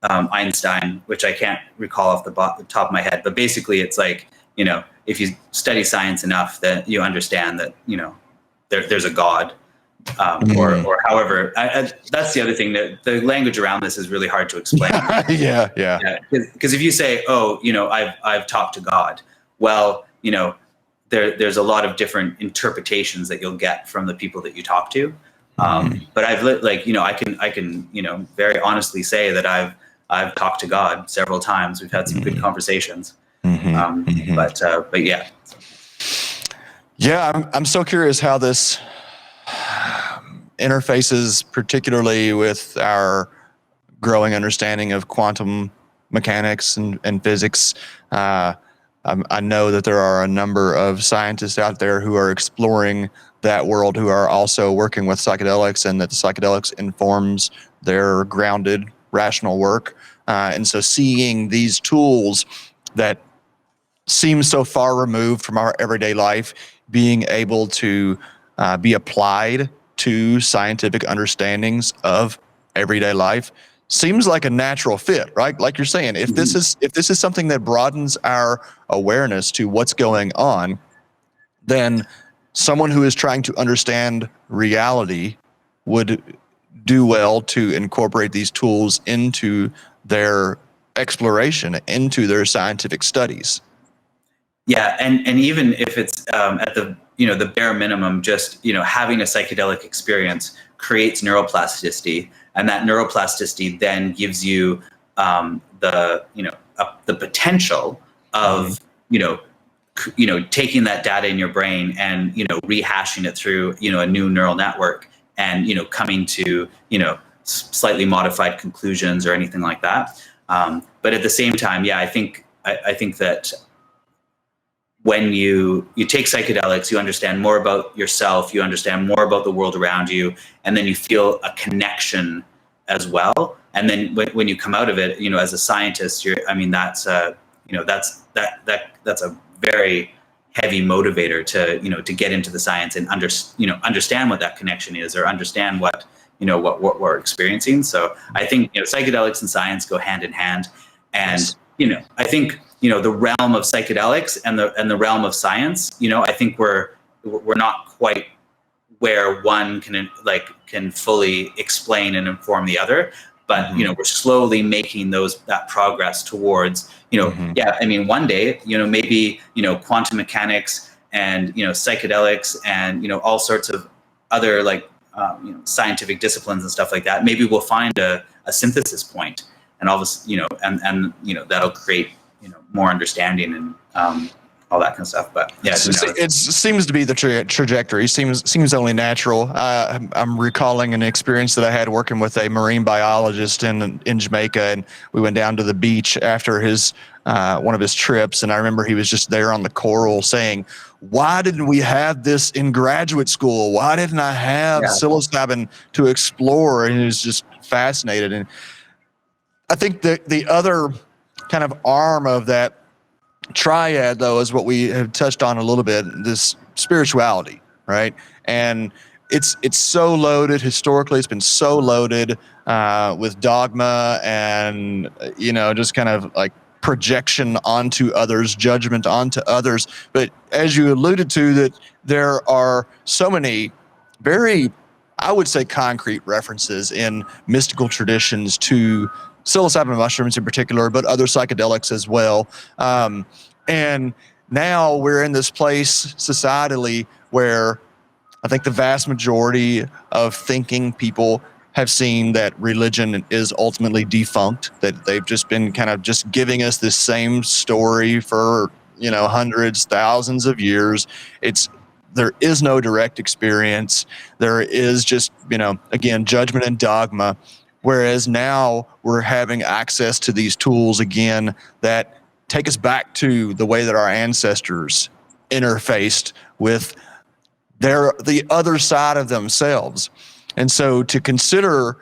Einstein, which I can't recall off the top of my head, but basically it's like, if you study science enough, that you understand that, there's a God. Or however, that's the other thing, that the language around this is really hard to explain. Yeah. Because if you say, I've talked to God, well, there's a lot of different interpretations that you'll get from the people that you talk to. But I can very honestly say that I've talked to God several times. We've had some good conversations. But yeah. Yeah, I'm so curious how this interfaces, particularly with our growing understanding of quantum mechanics and physics. I know that there are a number of scientists out there who are exploring that world, who are also working with psychedelics, and that the psychedelics informs their grounded, rational work. And so seeing these tools that seem so far removed from our everyday life being able to be applied to scientific understandings of everyday life seems like a natural fit, right? Like you're saying, if this is something that broadens our awareness to what's going on, then someone who is trying to understand reality would do well to incorporate these tools into their exploration, into their scientific studies. Yeah, and even if it's at the bare minimum, just having a psychedelic experience creates neuroplasticity, and that neuroplasticity then gives you the potential of taking that data in your brain and rehashing it through a new neural network, and coming to slightly modified conclusions or anything like that. But at the same time, I think that when you take psychedelics, you understand more about yourself, you understand more about the world around you, and then you feel a connection as well. And then when you come out of it, as a scientist, that's a very heavy motivator to get into the science and understand what that connection is, or understand what we're experiencing. So I think psychedelics and science go hand in hand, and I think the realm of psychedelics and the realm of science, I think we're not quite where one can fully explain and inform the other, but we're slowly making that progress towards one day maybe quantum mechanics and psychedelics and all sorts of other scientific disciplines and stuff like that. Maybe we'll find a synthesis point, and all this and that'll create more understanding and all that kind of stuff. But yeah, it seems to be the trajectory. Seems only natural. I'm recalling an experience that I had working with a marine biologist in Jamaica, and we went down to the beach after his one of his trips, and I remember he was just there on the coral saying, "Why didn't we have this in graduate school? Why didn't I have psilocybin to explore?" And he was just fascinated. And I think the other kind of arm of that triad, though, is what we have touched on a little bit, this spirituality, right? And it's so loaded historically. It's been so loaded with dogma and just kind of like projection onto others, judgment onto others. But as you alluded to, that there are so many very, I would say, concrete references in mystical traditions to psilocybin mushrooms in particular, but other psychedelics as well. And now we're in this place societally where I think the vast majority of thinking people have seen that religion is ultimately defunct, that they've just been kind of just giving us this same story for, hundreds, thousands of years. There is no direct experience. There is just, again, judgment and dogma. Whereas now we're having access to these tools again that take us back to the way that our ancestors interfaced with the other side of themselves. And so to consider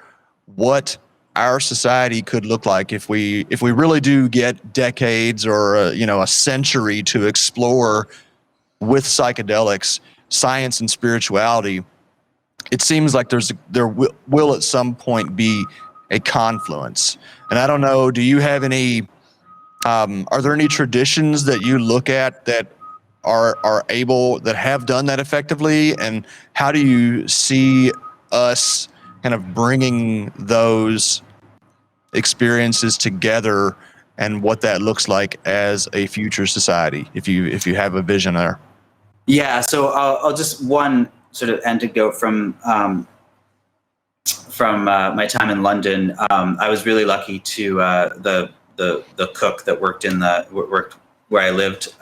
what our society could look like if we really do get decades or a century to explore with psychedelics, science and spirituality, it seems like there will at some point be a confluence. And I don't know, do you have any are there any traditions that you look at that are able, that have done that effectively? And how do you see us kind of bringing those experiences together and what that looks like as a future society, if you have a vision there? Yeah, so I'll just one sort of anecdote from my time in London. I was really lucky to the cook that worked where I lived.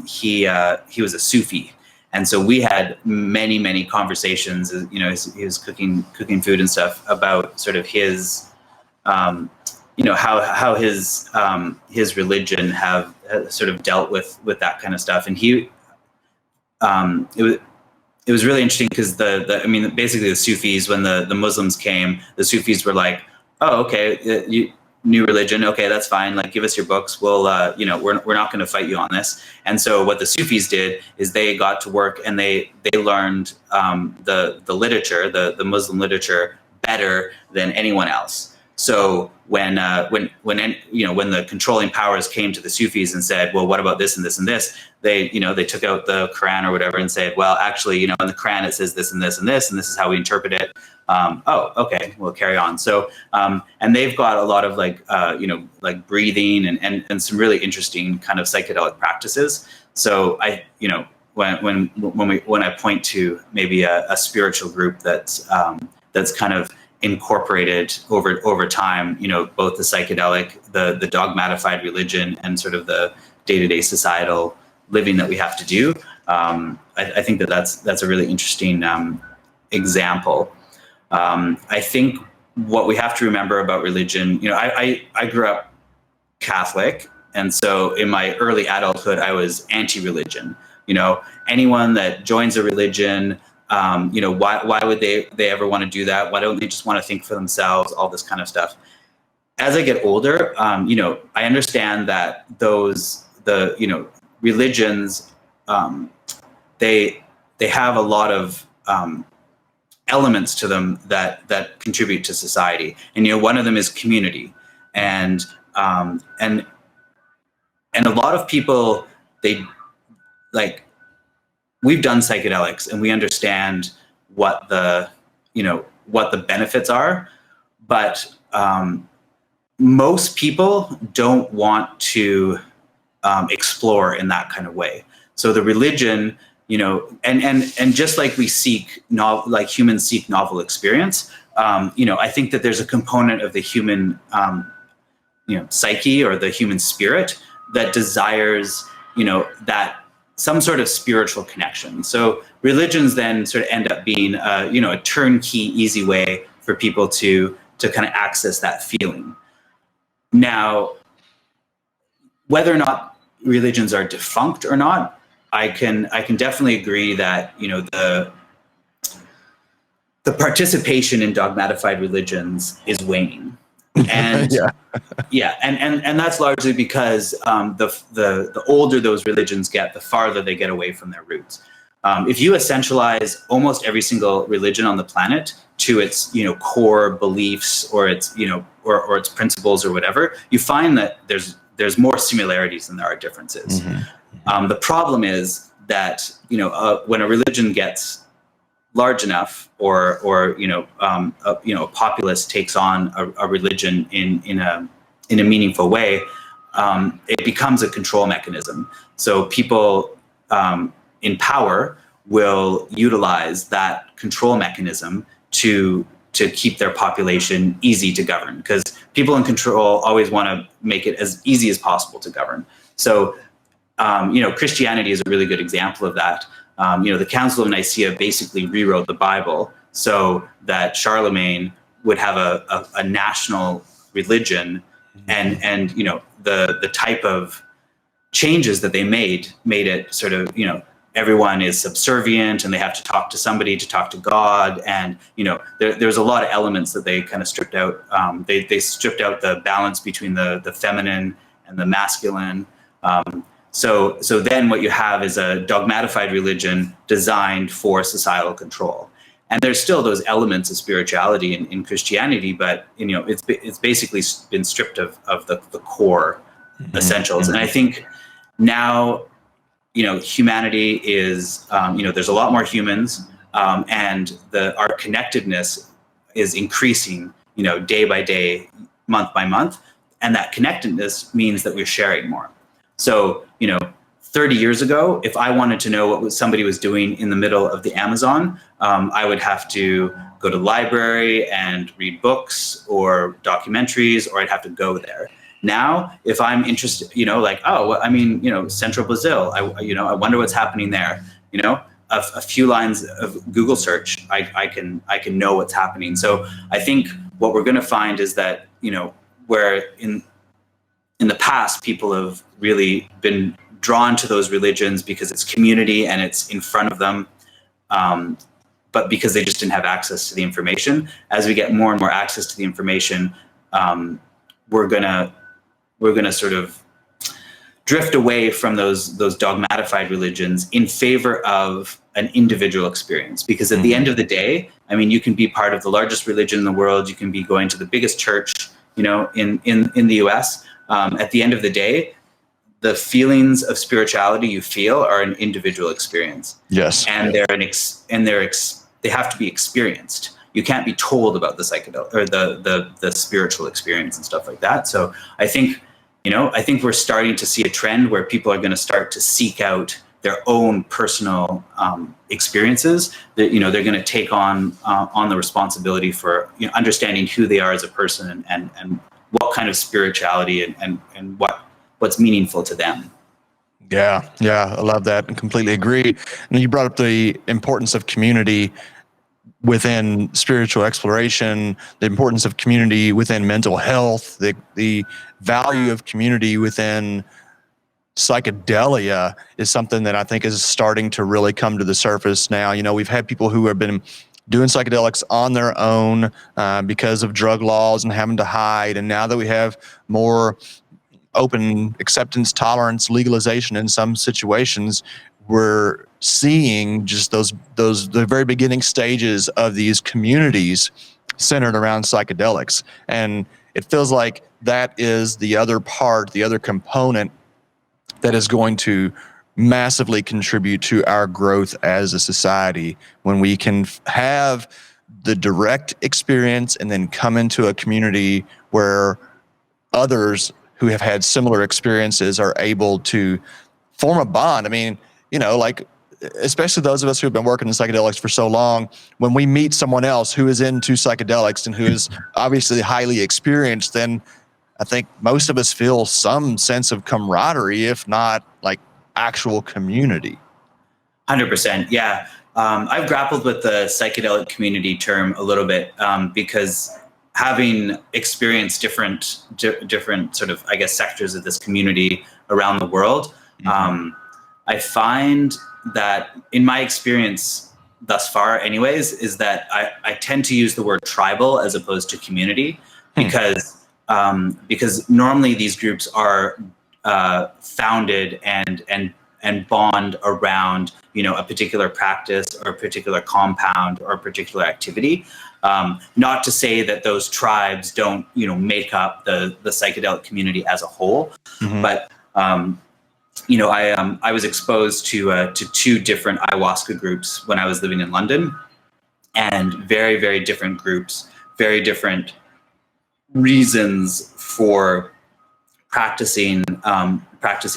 He was a Sufi, and so we had many conversations. He was cooking food and stuff about sort of his how his religion have sort of dealt with that kind of stuff. And it was really interesting because basically the Sufis, when the Muslims came, the Sufis were like, oh, okay, new religion, okay, that's fine. Like, give us your books. We'll, we're not going to fight you on this. And so what the Sufis did is they got to work and they learned the literature, the Muslim literature, better than anyone else. So when the controlling powers came to the Sufis and said, well, what about this and this and this? They took out the Quran or whatever and said, well, actually, in the Quran it says this and this and this, and this is how we interpret it. Oh, okay, we'll carry on. So, and they've got a lot of like breathing and some really interesting kind of psychedelic practices. So when I point to maybe a spiritual group that's kind of incorporated over time, both the psychedelic, the dogmatified religion, and sort of the day-to-day societal living that we have to do. I think that's a really interesting example. I think what we have to remember about religion, I grew up Catholic, and so in my early adulthood, I was anti-religion. Anyone that joins a religion, why would they ever want to do that? Why don't they just want to think for themselves? All this kind of stuff. As I get older, I understand that religions, they have a lot of elements to them that contribute to society, and one of them is community, and a lot of people, we've done psychedelics and we understand what the benefits are, but most people don't want to explore in that kind of way. So the religion, and just like we seek humans seek novel experience, I think that there's a component of the human psyche or the human spirit that desires that some sort of spiritual connection. So religions then sort of end up being a turnkey, easy way for people to kind of access that feeling. Now, whether or not religions are defunct or not, I can definitely agree that the participation in dogmatified religions is waning, and and that's largely because the older those religions get, the farther they get away from their roots. If you essentialize almost every single religion on the planet to its core beliefs or its or its principles or whatever, you find that there's more similarities than there are differences. Mm-hmm. The problem is that when a religion gets large enough, or a populace takes on a religion in a meaningful way, it becomes a control mechanism. So people in power will utilize that control mechanism to keep their population easy to govern, because people in control always want to make it as easy as possible to govern. So Christianity is a really good example of that. The Council of Nicaea basically rewrote the Bible so that Charlemagne would have a national religion, and the type of changes that they made it sort of everyone is subservient and they have to talk to somebody to talk to God. And, there's a lot of elements that they kind of stripped out. They stripped out the balance between the feminine and the masculine. So then what you have is a dogmatified religion designed for societal control. And there's still those elements of spirituality in Christianity, but it's basically been stripped of the core essentials. And I think now, humanity is, there's a lot more humans, and our connectedness is increasing, day by day, month by month. And that connectedness means that we're sharing more. So, 30 years ago, if I wanted to know what somebody was doing in the middle of the Amazon, I would have to go to the library and read books or documentaries, or I'd have to go there. Now, if I'm interested, Central Brazil, I wonder what's happening there. A few lines of Google search, I can know what's happening. So I think what we're going to find is that, where in the past, people have really been drawn to those religions because it's community and it's in front of them, but because they just didn't have access to the information. As we get more and more access to the information, we're gonna sort of drift away from those dogmatified religions in favor of an individual experience. Because at the end of the day, you can be part of the largest religion in the world. You can be going to the biggest church, in the US. At the end of the day, the feelings of spirituality you feel are an individual experience. Yes. And they have to be experienced. You can't be told about the psychedelic or the spiritual experience and stuff like that. So I think we're starting to see a trend where people are going to start to seek out their own personal experiences. That they're going to take on the responsibility for understanding who they are as a person and what kind of spirituality and what's meaningful to them. Yeah, I love that and completely agree. And you brought up the importance of community within spiritual exploration, the importance of community within mental health, the value of community within psychedelia is something that I think is starting to really come to the surface now. We've had people who have been doing psychedelics on their own because of drug laws and having to hide. And now that we have more open acceptance, tolerance, legalization in some situations, we're seeing just the very beginning stages of these communities centered around psychedelics. And it feels like that is the other component that is going to massively contribute to our growth as a society, when we can have the direct experience and then come into a community where others who have had similar experiences are able to form a bond. Especially those of us who have been working in psychedelics for so long, when we meet someone else who is into psychedelics and who is obviously highly experienced, then I think most of us feel some sense of camaraderie, if not like actual community. 100%. Yeah. I've grappled with the psychedelic community term a little bit because having experienced different sort of, sectors of this community around the world, I find that in my experience thus far anyways, is that I tend to use the word tribal as opposed to community because normally these groups are founded and bond around, a particular practice or a particular compound or a particular activity. Not to say that those tribes don't, make up the psychedelic community as a whole, but I was exposed to two different ayahuasca groups when I was living in London, and very, very different groups, very different reasons for practicing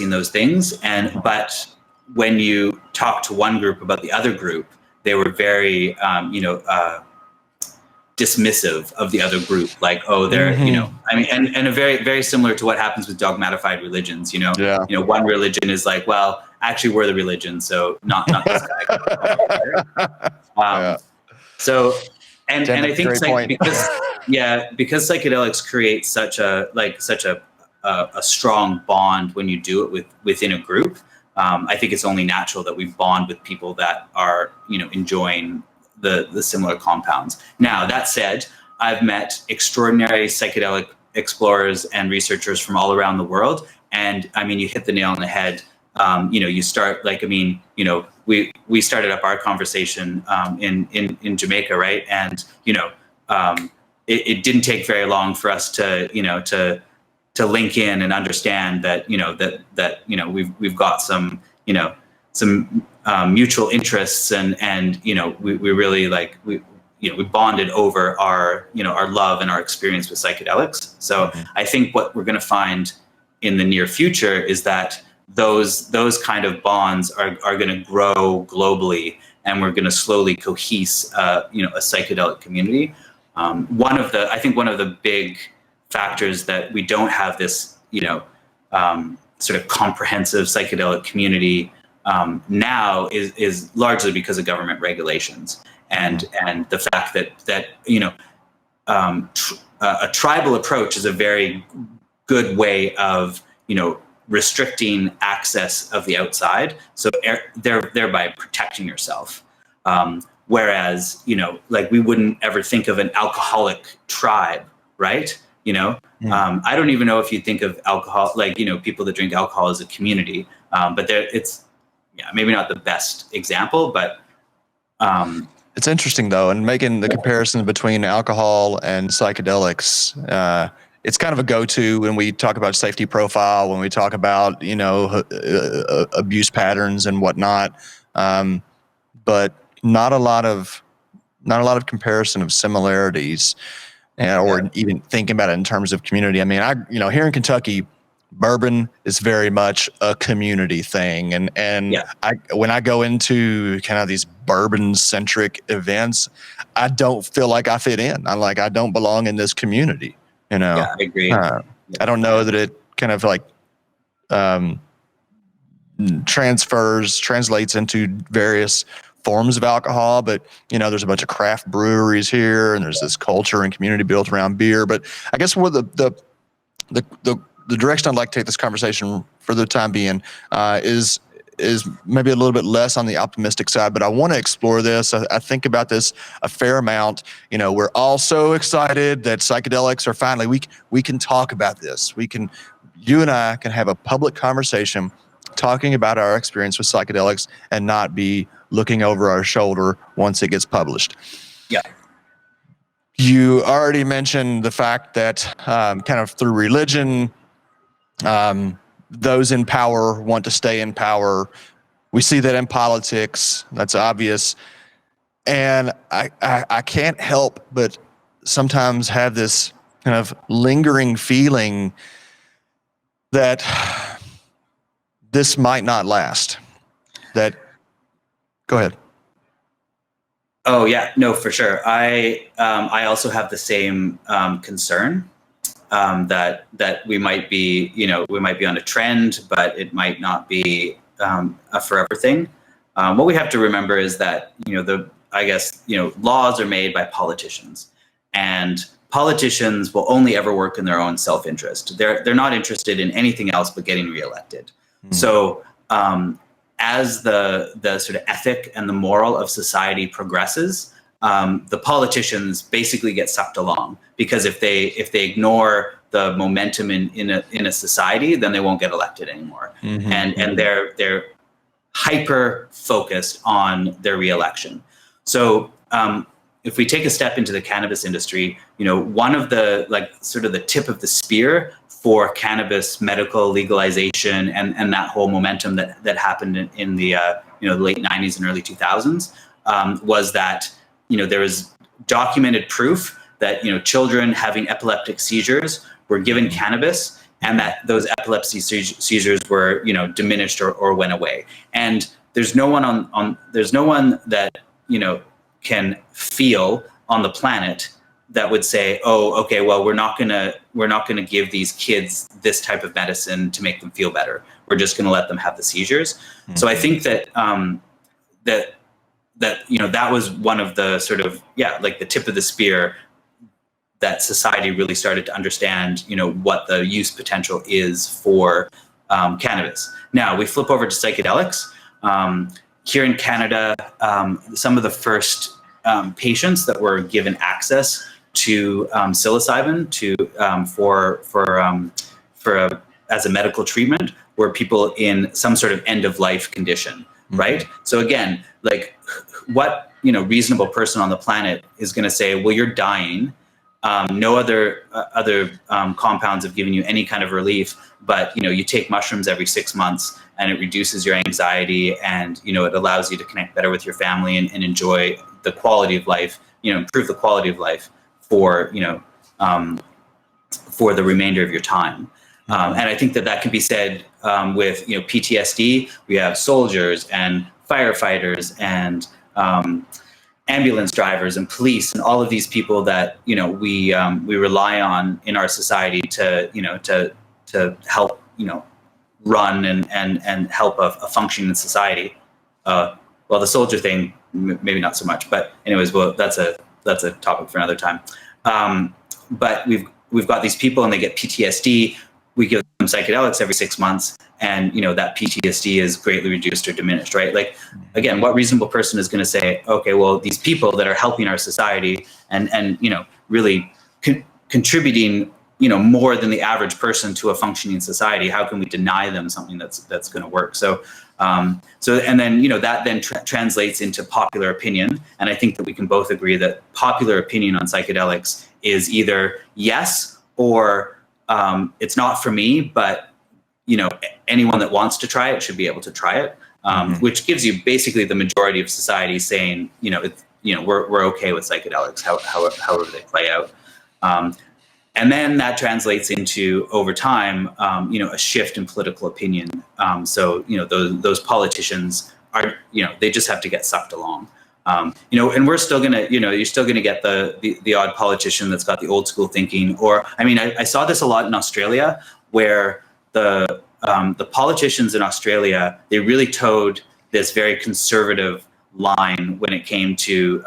those things. But when you talk to one group about the other group, they were very dismissive of the other group, like, oh, they're and a very, very similar to what happens with dogmatified religions. One religion is like, well, actually we're the religion, so not this guy. So and I think because psychedelics create such a strong bond when you do it within a group, I think it's only natural that we bond with people that are, enjoying the similar compounds. Now, that said, I've met extraordinary psychedelic explorers and researchers from all around the world. And I mean, you hit the nail on the head. You start we started up our conversation in Jamaica, right? And, it didn't take very long for us to link in and understand that, we've got some mutual interests and we really we bonded over our love and our experience with psychedelics. So I think what we're going to find in the near future is that those kind of bonds are going to grow globally, and we're going to slowly cohese a psychedelic community. One of the big factors that we don't have this sort of comprehensive psychedelic community now is largely because of government regulations and the fact that a tribal approach is a very good way of restricting access of the outside, so thereby protecting yourself. Whereas we wouldn't ever think of an alcoholic tribe, right? I don't even know if you think of alcohol, people that drink alcohol as a community, but it's maybe not the best example, but it's interesting though, and making the comparison between alcohol and psychedelics, it's kind of a go-to when we talk about safety profile, when we talk about abuse patterns and whatnot, but not a lot of comparison of similarities, or even thinking about it in terms of community. I mean, here in Kentucky, bourbon is very much a community thing, and when I go into kind of these bourbon-centric events, I don't feel like I fit in. I'm like, I don't belong in this community. Yeah, I agree. I don't know that it kind of translates into various forms of alcohol, but there's a bunch of craft breweries here, and there's this culture and community built around beer. But I guess where the direction I'd like to take this conversation for the time being is maybe a little bit less on the optimistic side, but I want to explore this. I think about this a fair amount. We're all so excited that psychedelics are finally, we can talk about this. You and I can have a public conversation talking about our experience with psychedelics and not be looking over our shoulder once it gets published. Yeah. You already mentioned the fact that kind of through religion, those in power want to stay in power. We see that in politics. That's obvious. And I can't help but sometimes have this kind of lingering feeling that this might not last. Go ahead. Oh yeah, no, for sure. I also have the same concern. That we might be on a trend, but it might not be a forever thing. What we have to remember is that laws are made by politicians, and politicians will only ever work in their own self-interest. They're not interested in anything else but getting reelected. Mm-hmm. So as the sort of ethic and the moral of society progresses, the politicians basically get sucked along, because if they ignore the momentum in a society, then they won't get elected anymore. Mm-hmm. And they're hyper focused on their reelection. So if we take a step into the cannabis industry, one of the sort of the tip of the spear for cannabis medical legalization and that whole momentum that happened in the late 90s and early 2000s was that there was documented proof that children having epileptic seizures were given cannabis, and that those epilepsy seizures were diminished or went away. And there's no one there's no one that can feel on the planet that would say, oh, okay, well, we're not gonna give these kids this type of medicine to make them feel better. We're just gonna let them have the seizures. Mm-hmm. So I think that that was one of the sort of the tip of the spear that society really started to understand what the use potential is for cannabis. Now we flip over to psychedelics. Here in Canada, some of the first patients that were given access to psilocybin as a medical treatment were people in some sort of end of life condition, right? So again, like what reasonable person on the planet is going to say, well, you're dying. No other compounds have given you any kind of relief, but you take mushrooms every 6 months and it reduces your anxiety, and it allows you to connect better with your family and enjoy the quality of life, improve the quality of life for the remainder of your time. And I think that can be said with PTSD. We have soldiers and firefighters and ambulance drivers and police and all of these people that we rely on in our society to help run and help a functioning society. Well, the soldier thing maybe not so much, but anyways, well, that's a topic for another time. But we've got these people and they get PTSD. We give them psychedelics every 6 months, and that PTSD is greatly reduced or diminished, right? Like, again, what reasonable person is going to say, okay, well, these people that are helping our society and really contributing more than the average person to a functioning society, how can we deny them something that's going to work? So and then that then translates into popular opinion, and I think that we can both agree that popular opinion on psychedelics is either yes or it's not for me, but anyone that wants to try it should be able to try it, which gives you basically the majority of society saying we're okay with psychedelics, however they play out. And then that translates into, over time, a shift in political opinion. So those politicians are, they just have to get sucked along. And we're still gonna, you're still gonna get the odd politician that's got the old school thinking. Or, I saw this a lot in Australia, where the politicians in Australia, they really towed this very conservative line when it came to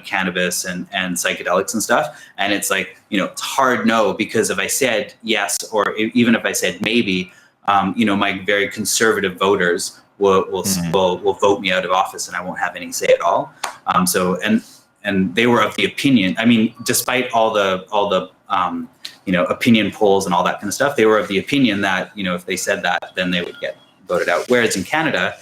cannabis and psychedelics and stuff. And it's like, it's hard no, because if I said yes, or even if I said maybe, my very conservative voters will vote me out of office, and I won't have any say at all. And they were of the opinion, despite all the opinion polls and all that kind of stuff, they were of the opinion that if they said that, then they would get voted out. Whereas in Canada,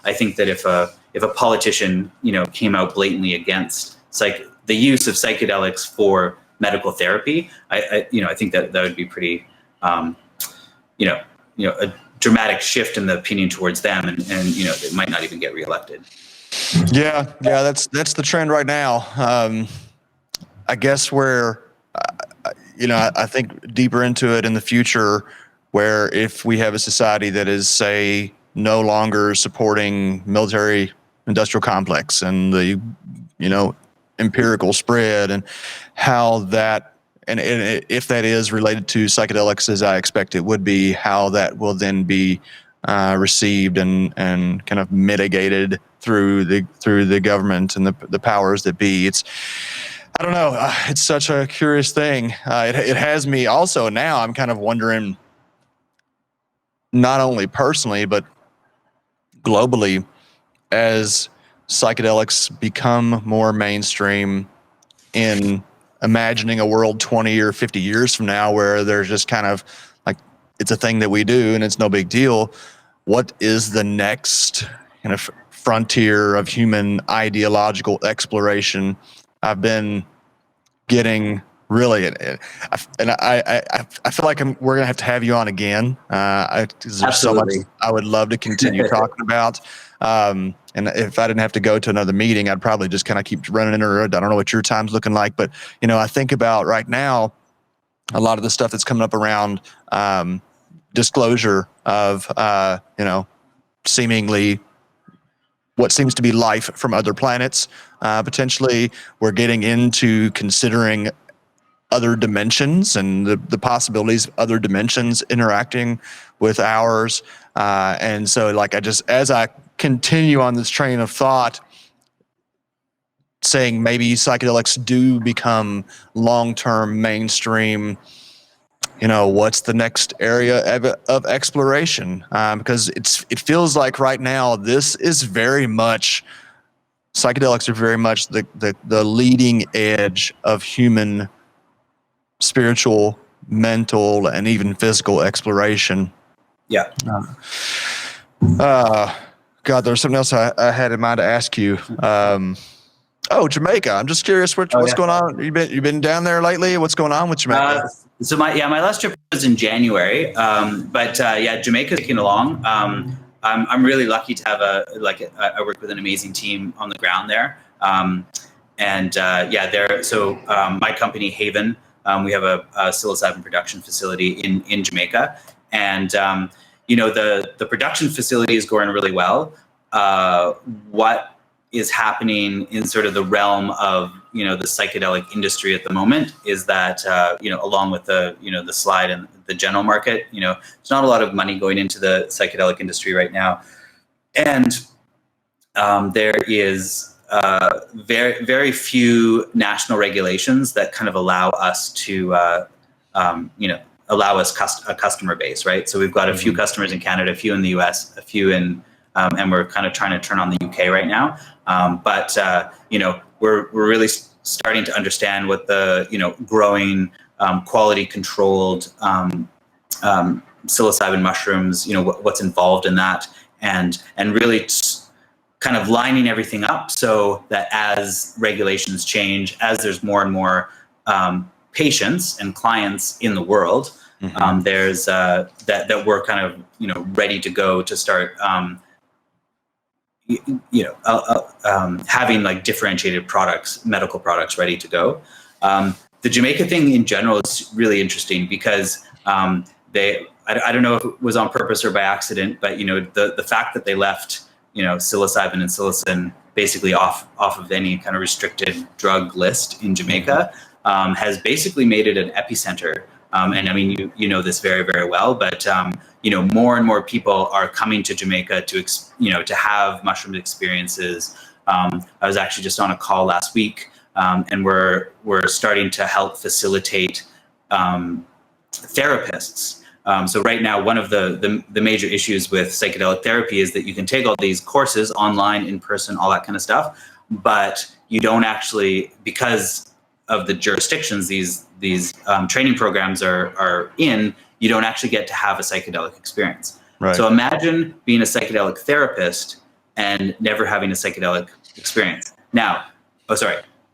I think that if a politician came out blatantly against the use of psychedelics for medical therapy, I think that would be pretty a dramatic shift in the opinion towards them, and it might not even get reelected. Yeah, that's the trend right now. I guess where I think deeper into it in the future, where if we have a society that is, say, no longer supporting military industrial complex and the empirical spread, and how that, and if that is related to psychedelics, as I expect it would be, how that will then be received and kind of mitigated through the government and the powers that be. I don't know. It's such a curious thing. It has me also now. I'm kind of wondering, not only personally but globally, as psychedelics become more mainstream, in imagining a world 20 or 50 years from now where there's just kind of like, it's a thing that we do and it's no big deal. What is the next kind of frontier of human ideological exploration? I've been getting really, and I feel like we're gonna have to have you on again. There's so much I would love to continue talking about. And if I didn't have to go to another meeting, I'd probably just kind of keep running in or I don't know what your time's looking like, but I think about right now a lot of the stuff that's coming up around disclosure of seemingly what seems to be life from other planets. Potentially, we're getting into considering other dimensions and the possibilities of other dimensions interacting with ours. And so, like, as I continue on this train of thought, saying maybe psychedelics do become long-term mainstream, what's the next area of exploration? Because it feels like right now this is very much, psychedelics are very much the leading edge of human spiritual, mental, and even physical exploration. Yeah. God, there's something else I had in mind to ask you. Jamaica. I'm just curious what's going on. You been down there lately? What's going on with Jamaica? So my last trip was in January. But Jamaica's taking along. I'm really lucky to have I work with an amazing team on the ground there. My company Haven, we have a psilocybin production facility in Jamaica, and the production facility is going really well. What is happening in sort of the realm of the psychedelic industry at the moment is that along with the the slide and the general market, there's not a lot of money going into the psychedelic industry right now, and there is very, very few national regulations that kind of allow us to allow us a customer base, right? So we've got a few customers in Canada, a few in the US, a few in and we're kind of trying to turn on the UK right now. We're really starting to understand what the growing quality controlled psilocybin mushrooms, what's involved in that, and really kind of lining everything up so that as regulations change, as there's more and more patients and clients in the world, there's that we're kind of ready to go to start having like differentiated products, medical products ready to go. The Jamaica thing in general is really interesting because I don't know if it was on purpose or by accident, but the fact that they left psilocybin and psilocin basically off of any kind of restricted drug list in Jamaica has basically made it an epicenter. And I mean, you know this very, very well, but more and more people are coming to Jamaica to have mushroom experiences. I was actually just on a call last week, and we're starting to help facilitate therapists. So right now, one of the major issues with psychedelic therapy is that you can take all these courses online, in person, all that kind of stuff, but you don't actually, because of the jurisdictions these training programs are in, you don't actually get to have a psychedelic experience. Right. So imagine being a psychedelic therapist and never having a psychedelic experience. Now,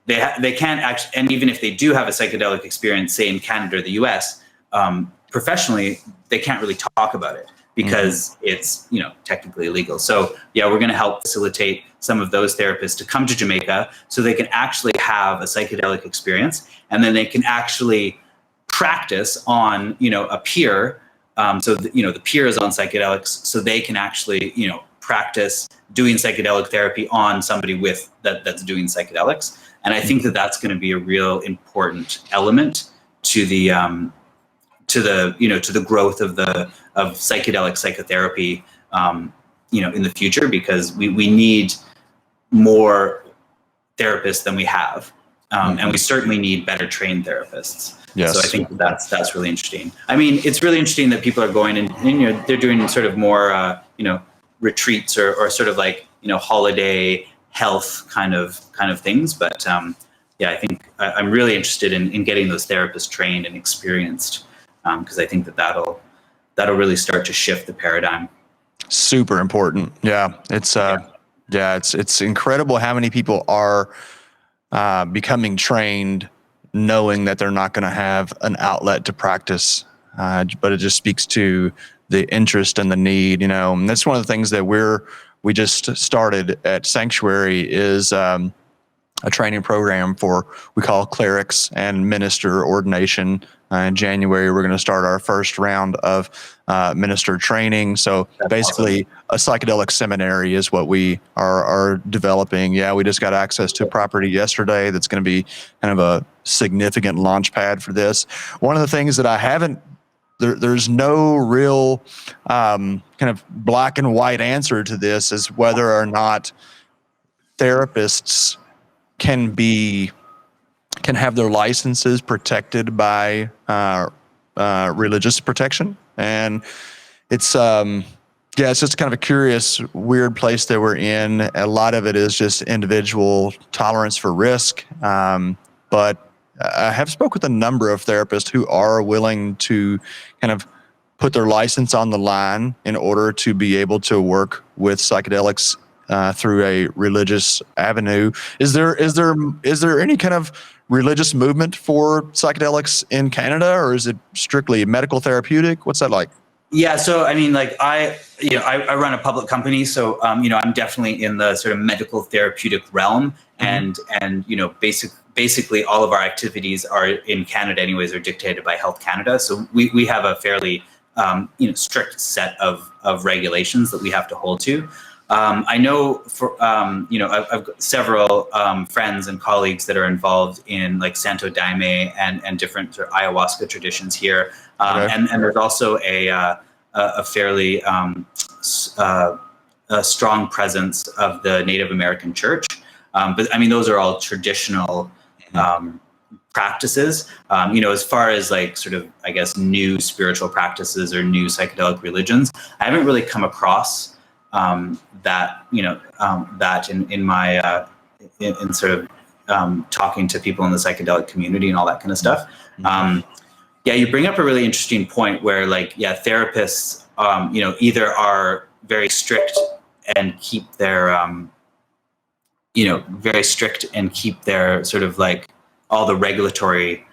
they can't actually, and even if they do have a psychedelic experience, say in Canada or the US, professionally, they can't really talk about it because it's technically illegal. So yeah, we're going to help facilitate some of those therapists to come to Jamaica so they can actually have a psychedelic experience, and then they can actually practice on a peer. The peer is on psychedelics, so they can actually practice doing psychedelic therapy on somebody that's doing psychedelics. And I think that that's going to be a real important element to the growth of psychedelic psychotherapy, in the future, because we need more therapists than we have, and we certainly need better trained therapists. Yes. So I think that's really interesting. I mean, it's really interesting that people are going and they're doing sort of more retreats or sort of like holiday health kind of things. But I think I'm really interested in getting those therapists trained and experienced, because I think that'll really start to shift the paradigm. Super important. Yeah, it's incredible how many people are becoming trained knowing that they're not going to have an outlet to practice, but it just speaks to the interest and the need. And that's one of the things that we just started at Sanctuary is a training program we call clerics and minister ordination. In January, we're going to start our first round of minister training. So that's basically awesome. A psychedelic seminary is what we are developing. Yeah, we just got access to a property yesterday that's going to be kind of a significant launch pad for this. One of the things that there's no real kind of black and white answer to this is whether or not therapists can have their licenses protected by religious protection, and it's it's just kind of a curious, weird place that we're in. A lot of it is just individual tolerance for risk, but I have spoke with a number of therapists who are willing to kind of put their license on the line in order to be able to work with psychedelics through a religious avenue. Is there any kind of religious movement for psychedelics in Canada, or is it strictly medical therapeutic? What's that like? Yeah, so I mean, like I run a public company, so I'm definitely in the sort of medical therapeutic realm, and basically all of our activities are in Canada, anyways, are dictated by Health Canada. So we have a fairly strict set of regulations that we have to hold to. I know for I've got several friends and colleagues that are involved in like Santo Daime and different sort of ayahuasca traditions here, and there's also a fairly a strong presence of the Native American Church, but I mean those are all traditional practices. As far as like sort of I guess new spiritual practices or new psychedelic religions, I haven't really come across that in my in sort of talking to people in the psychedelic community and all that kind of stuff. You bring up a really interesting point where therapists either are very strict and keep their sort of like all the regulatory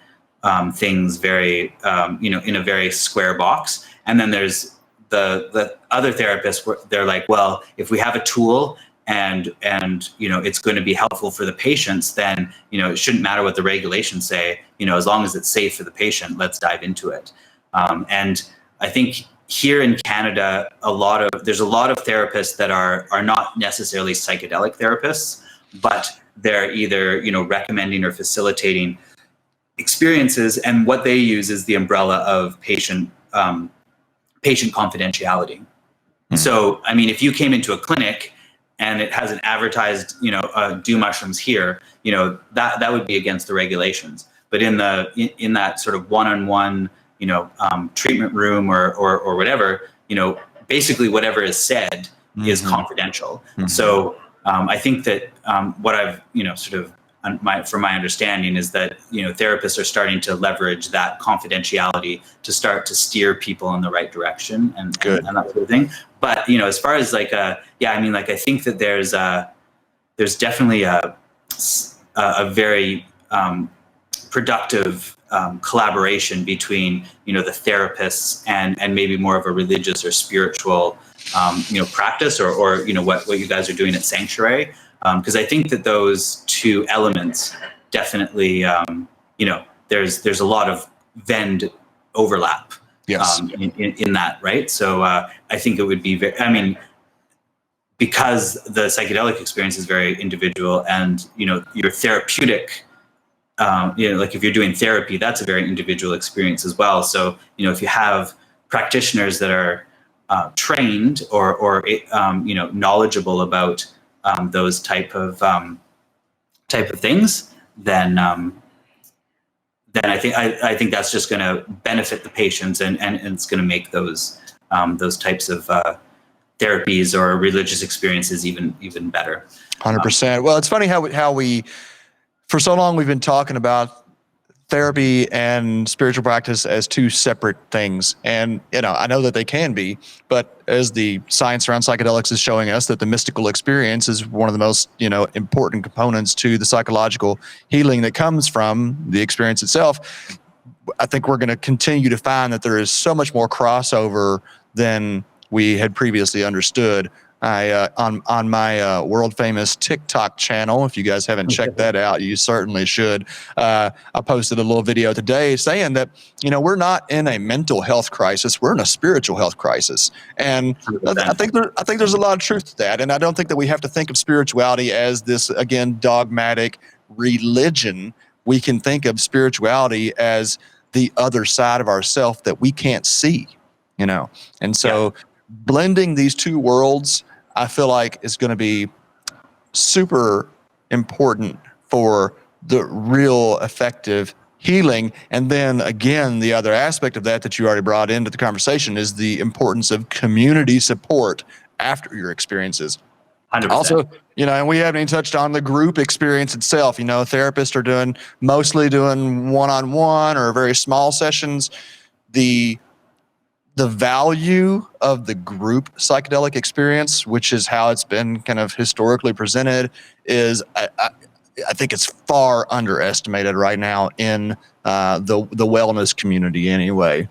things very in a very square box, and then there's the other therapists where they're like, well, if we have a tool and it's going to be helpful for the patients, then it shouldn't matter what the regulations say, as long as it's safe for the patient, let's dive into it. And I think here in Canada, there's a lot of therapists that are not necessarily psychedelic therapists, but they're either recommending or facilitating experiences, and what they use is the umbrella of patient confidentiality. So, I mean, if you came into a clinic and it has an advertised, do mushrooms here, that would be against the regulations. But in that sort of one-on-one, treatment room or whatever, basically whatever is said is confidential. So I think that what I've, from my understanding is that, therapists are starting to leverage that confidentiality to start to steer people in the right direction and that sort of thing. But, as far as I think that there's definitely a very productive collaboration between, the therapists and maybe more of a religious or spiritual, practice or what you guys are doing at Sanctuary. Because I think that those two elements definitely, there's a lot of Venn overlap in that, right? So I think it would be because the psychedelic experience is very individual, and your therapeutic, like if you're doing therapy, that's a very individual experience as well. So if you have practitioners that are trained or knowledgeable about those type of things, then I think that's just going to benefit the patients, and it's going to make those types of therapies or religious experiences even better. 100%. Well, it's funny how we for so long we've been talking about therapy and spiritual practice as two separate things. And, I know that they can be, but as the science around psychedelics is showing us, that the mystical experience is one of the most, important components to the psychological healing that comes from the experience itself. I think we're going to continue to find that there is so much more crossover than we had previously understood. On my world famous TikTok channel, if you guys haven't checked that out, you certainly should. I posted a little video today saying that we're not in a mental health crisis, we're in a spiritual health crisis, and I think there's a lot of truth to that. And I don't think that we have to think of spirituality as this, again, dogmatic religion. We can think of spirituality as the other side of ourself that we can't see, and so blending these two worlds, I feel like, is going to be super important for the real effective healing. And then again, the other aspect of that you already brought into the conversation is the importance of community support after your experiences. 100%. Also, and we haven't even touched on the group experience itself. Therapists are mostly doing one-on-one or very small sessions. The value of the group psychedelic experience, which is how it's been kind of historically presented, is I think it's far underestimated right now in the wellness community anyway.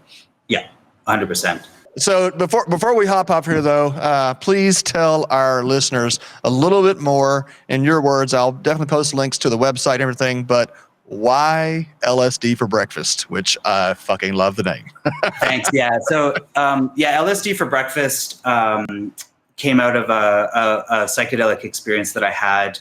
Yeah, 100%. So before we hop off here, though, please tell our listeners a little bit more in your words. I'll definitely post links to the website and everything, but why LSD for breakfast, which I fucking love the name. Thanks. Yeah. So, LSD for breakfast came out of a psychedelic experience that I had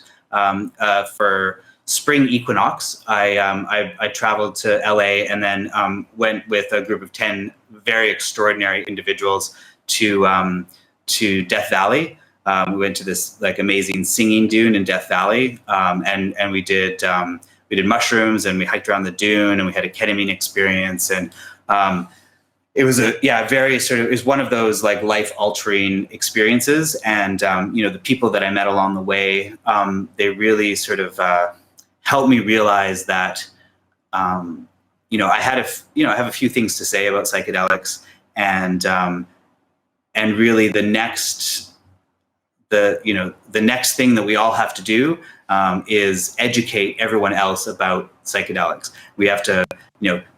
for spring equinox. I traveled to LA and then went with a group of 10 very extraordinary individuals to Death Valley. We went to this like amazing singing dune in Death Valley, and we did mushrooms, and we hiked around the dune, and we had a ketamine experience, and it was it was one of those like life altering experiences. And the people that I met along the way, they really sort of helped me realize that I have a few things to say about psychedelics, and really the next thing that we all have to do is educate everyone else about psychedelics. We have to,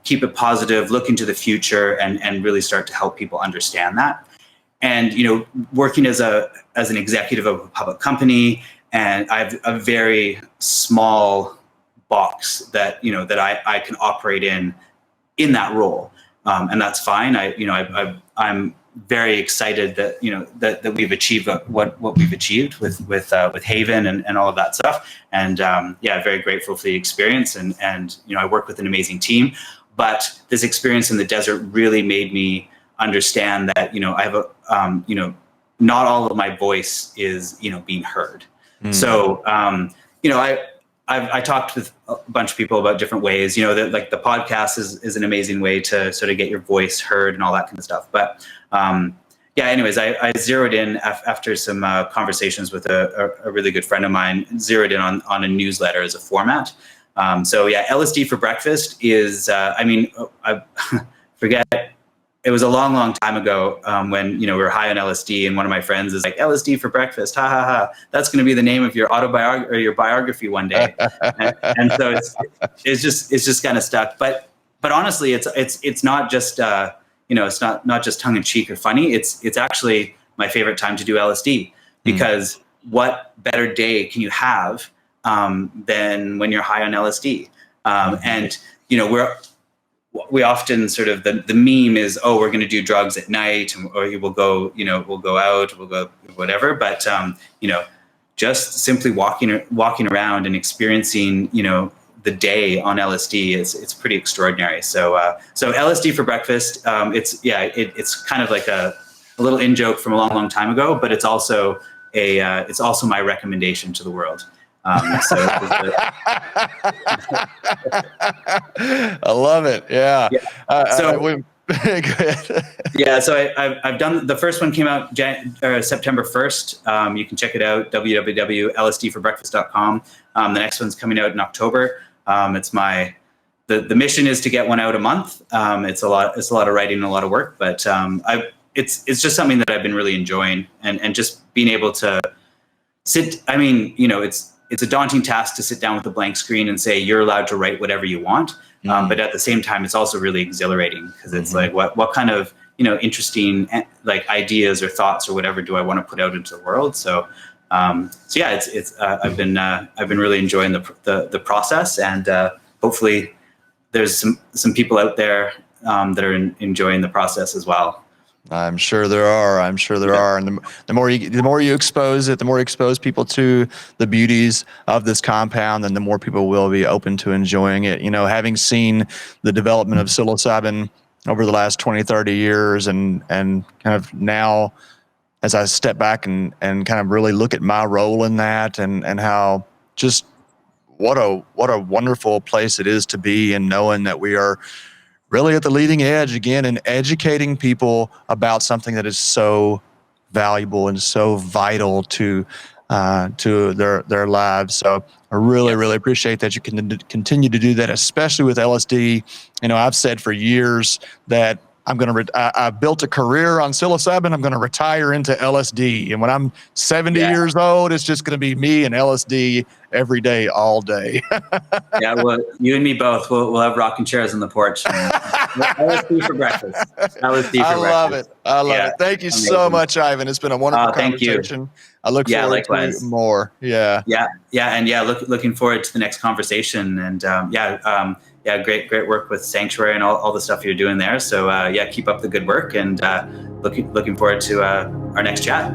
keep it positive, look into the future, and really start to help people understand that. And, working as an executive of a public company, and I have a very small box that I can operate in that role, and that's fine. I'm very excited that that we've achieved what we've achieved with Haven and all of that stuff, and very grateful for the experience, and I work with an amazing team. But this experience in the desert really made me understand that I have not all of my voice is being heard. So I talked with a bunch of people about different ways, that like the podcast is an amazing way to sort of get your voice heard and all that kind of stuff. But anyways, I zeroed in after some conversations with a really good friend of mine, zeroed in on a newsletter as a format. LSD for breakfast is, I forget, it was a long, long time ago when, we were high on LSD, and one of my friends is like, LSD for breakfast, ha ha ha. That's going to be the name of your autobiography or your biography one day. and so it's just kind of stuck. But honestly, it's not just, it's not just tongue in cheek or funny. It's actually my favorite time to do LSD, because what better day can you have than when you're high on LSD? And, we often sort of the meme is, we're going to do drugs at night, or we'll go out, we'll go whatever. But just simply walking around and experiencing the day on LSD it's pretty extraordinary. So LSD for breakfast, it's kind of like a little in joke from a long, long time ago, but it's also my recommendation to the world. I love it. Yeah. So I've done the first one, came out September 1st. You can check it out, www.lsdforbreakfast.com. The next one's coming out in October. It's the mission is to get one out a month. It's a lot of writing and a lot of work, but it's just something that I've been really enjoying, and just being able to sit. It's a daunting task to sit down with a blank screen and say you're allowed to write whatever you want. But at the same time, it's also really exhilarating, because it's like, what kind of interesting like ideas or thoughts or whatever do I want to put out into the world? So I've been really enjoying the process, and hopefully there's some people out there that are enjoying the process as well. I'm sure there are. And the more you expose it, the more you expose people to the beauties of this compound, then the more people will be open to enjoying it. Having seen the development of psilocybin over the last 20, 30 years, and kind of now, as I step back and kind of really look at my role in that, and how just what a wonderful place it is to be, and knowing that we are really at the leading edge again and educating people about something that is so valuable and so vital to their lives. So I really appreciate that you can continue to do that, especially with LSD. You know, I've said for years that I built a career on psilocybin. I'm going to retire into LSD. And when I'm 70 years old, it's just going to be me and LSD every day, all day. Yeah, well, you and me both. We'll have rocking chairs on the porch. LSD for breakfast. LSD for I love breakfast. it. I love it. Thank you so much, Ivan. It's been a wonderful conversation. I look forward likewise. to more. Yeah. Looking forward to the next conversation. And great work with Sanctuary and all the stuff you're doing there. So keep up the good work, and looking forward to our next chat.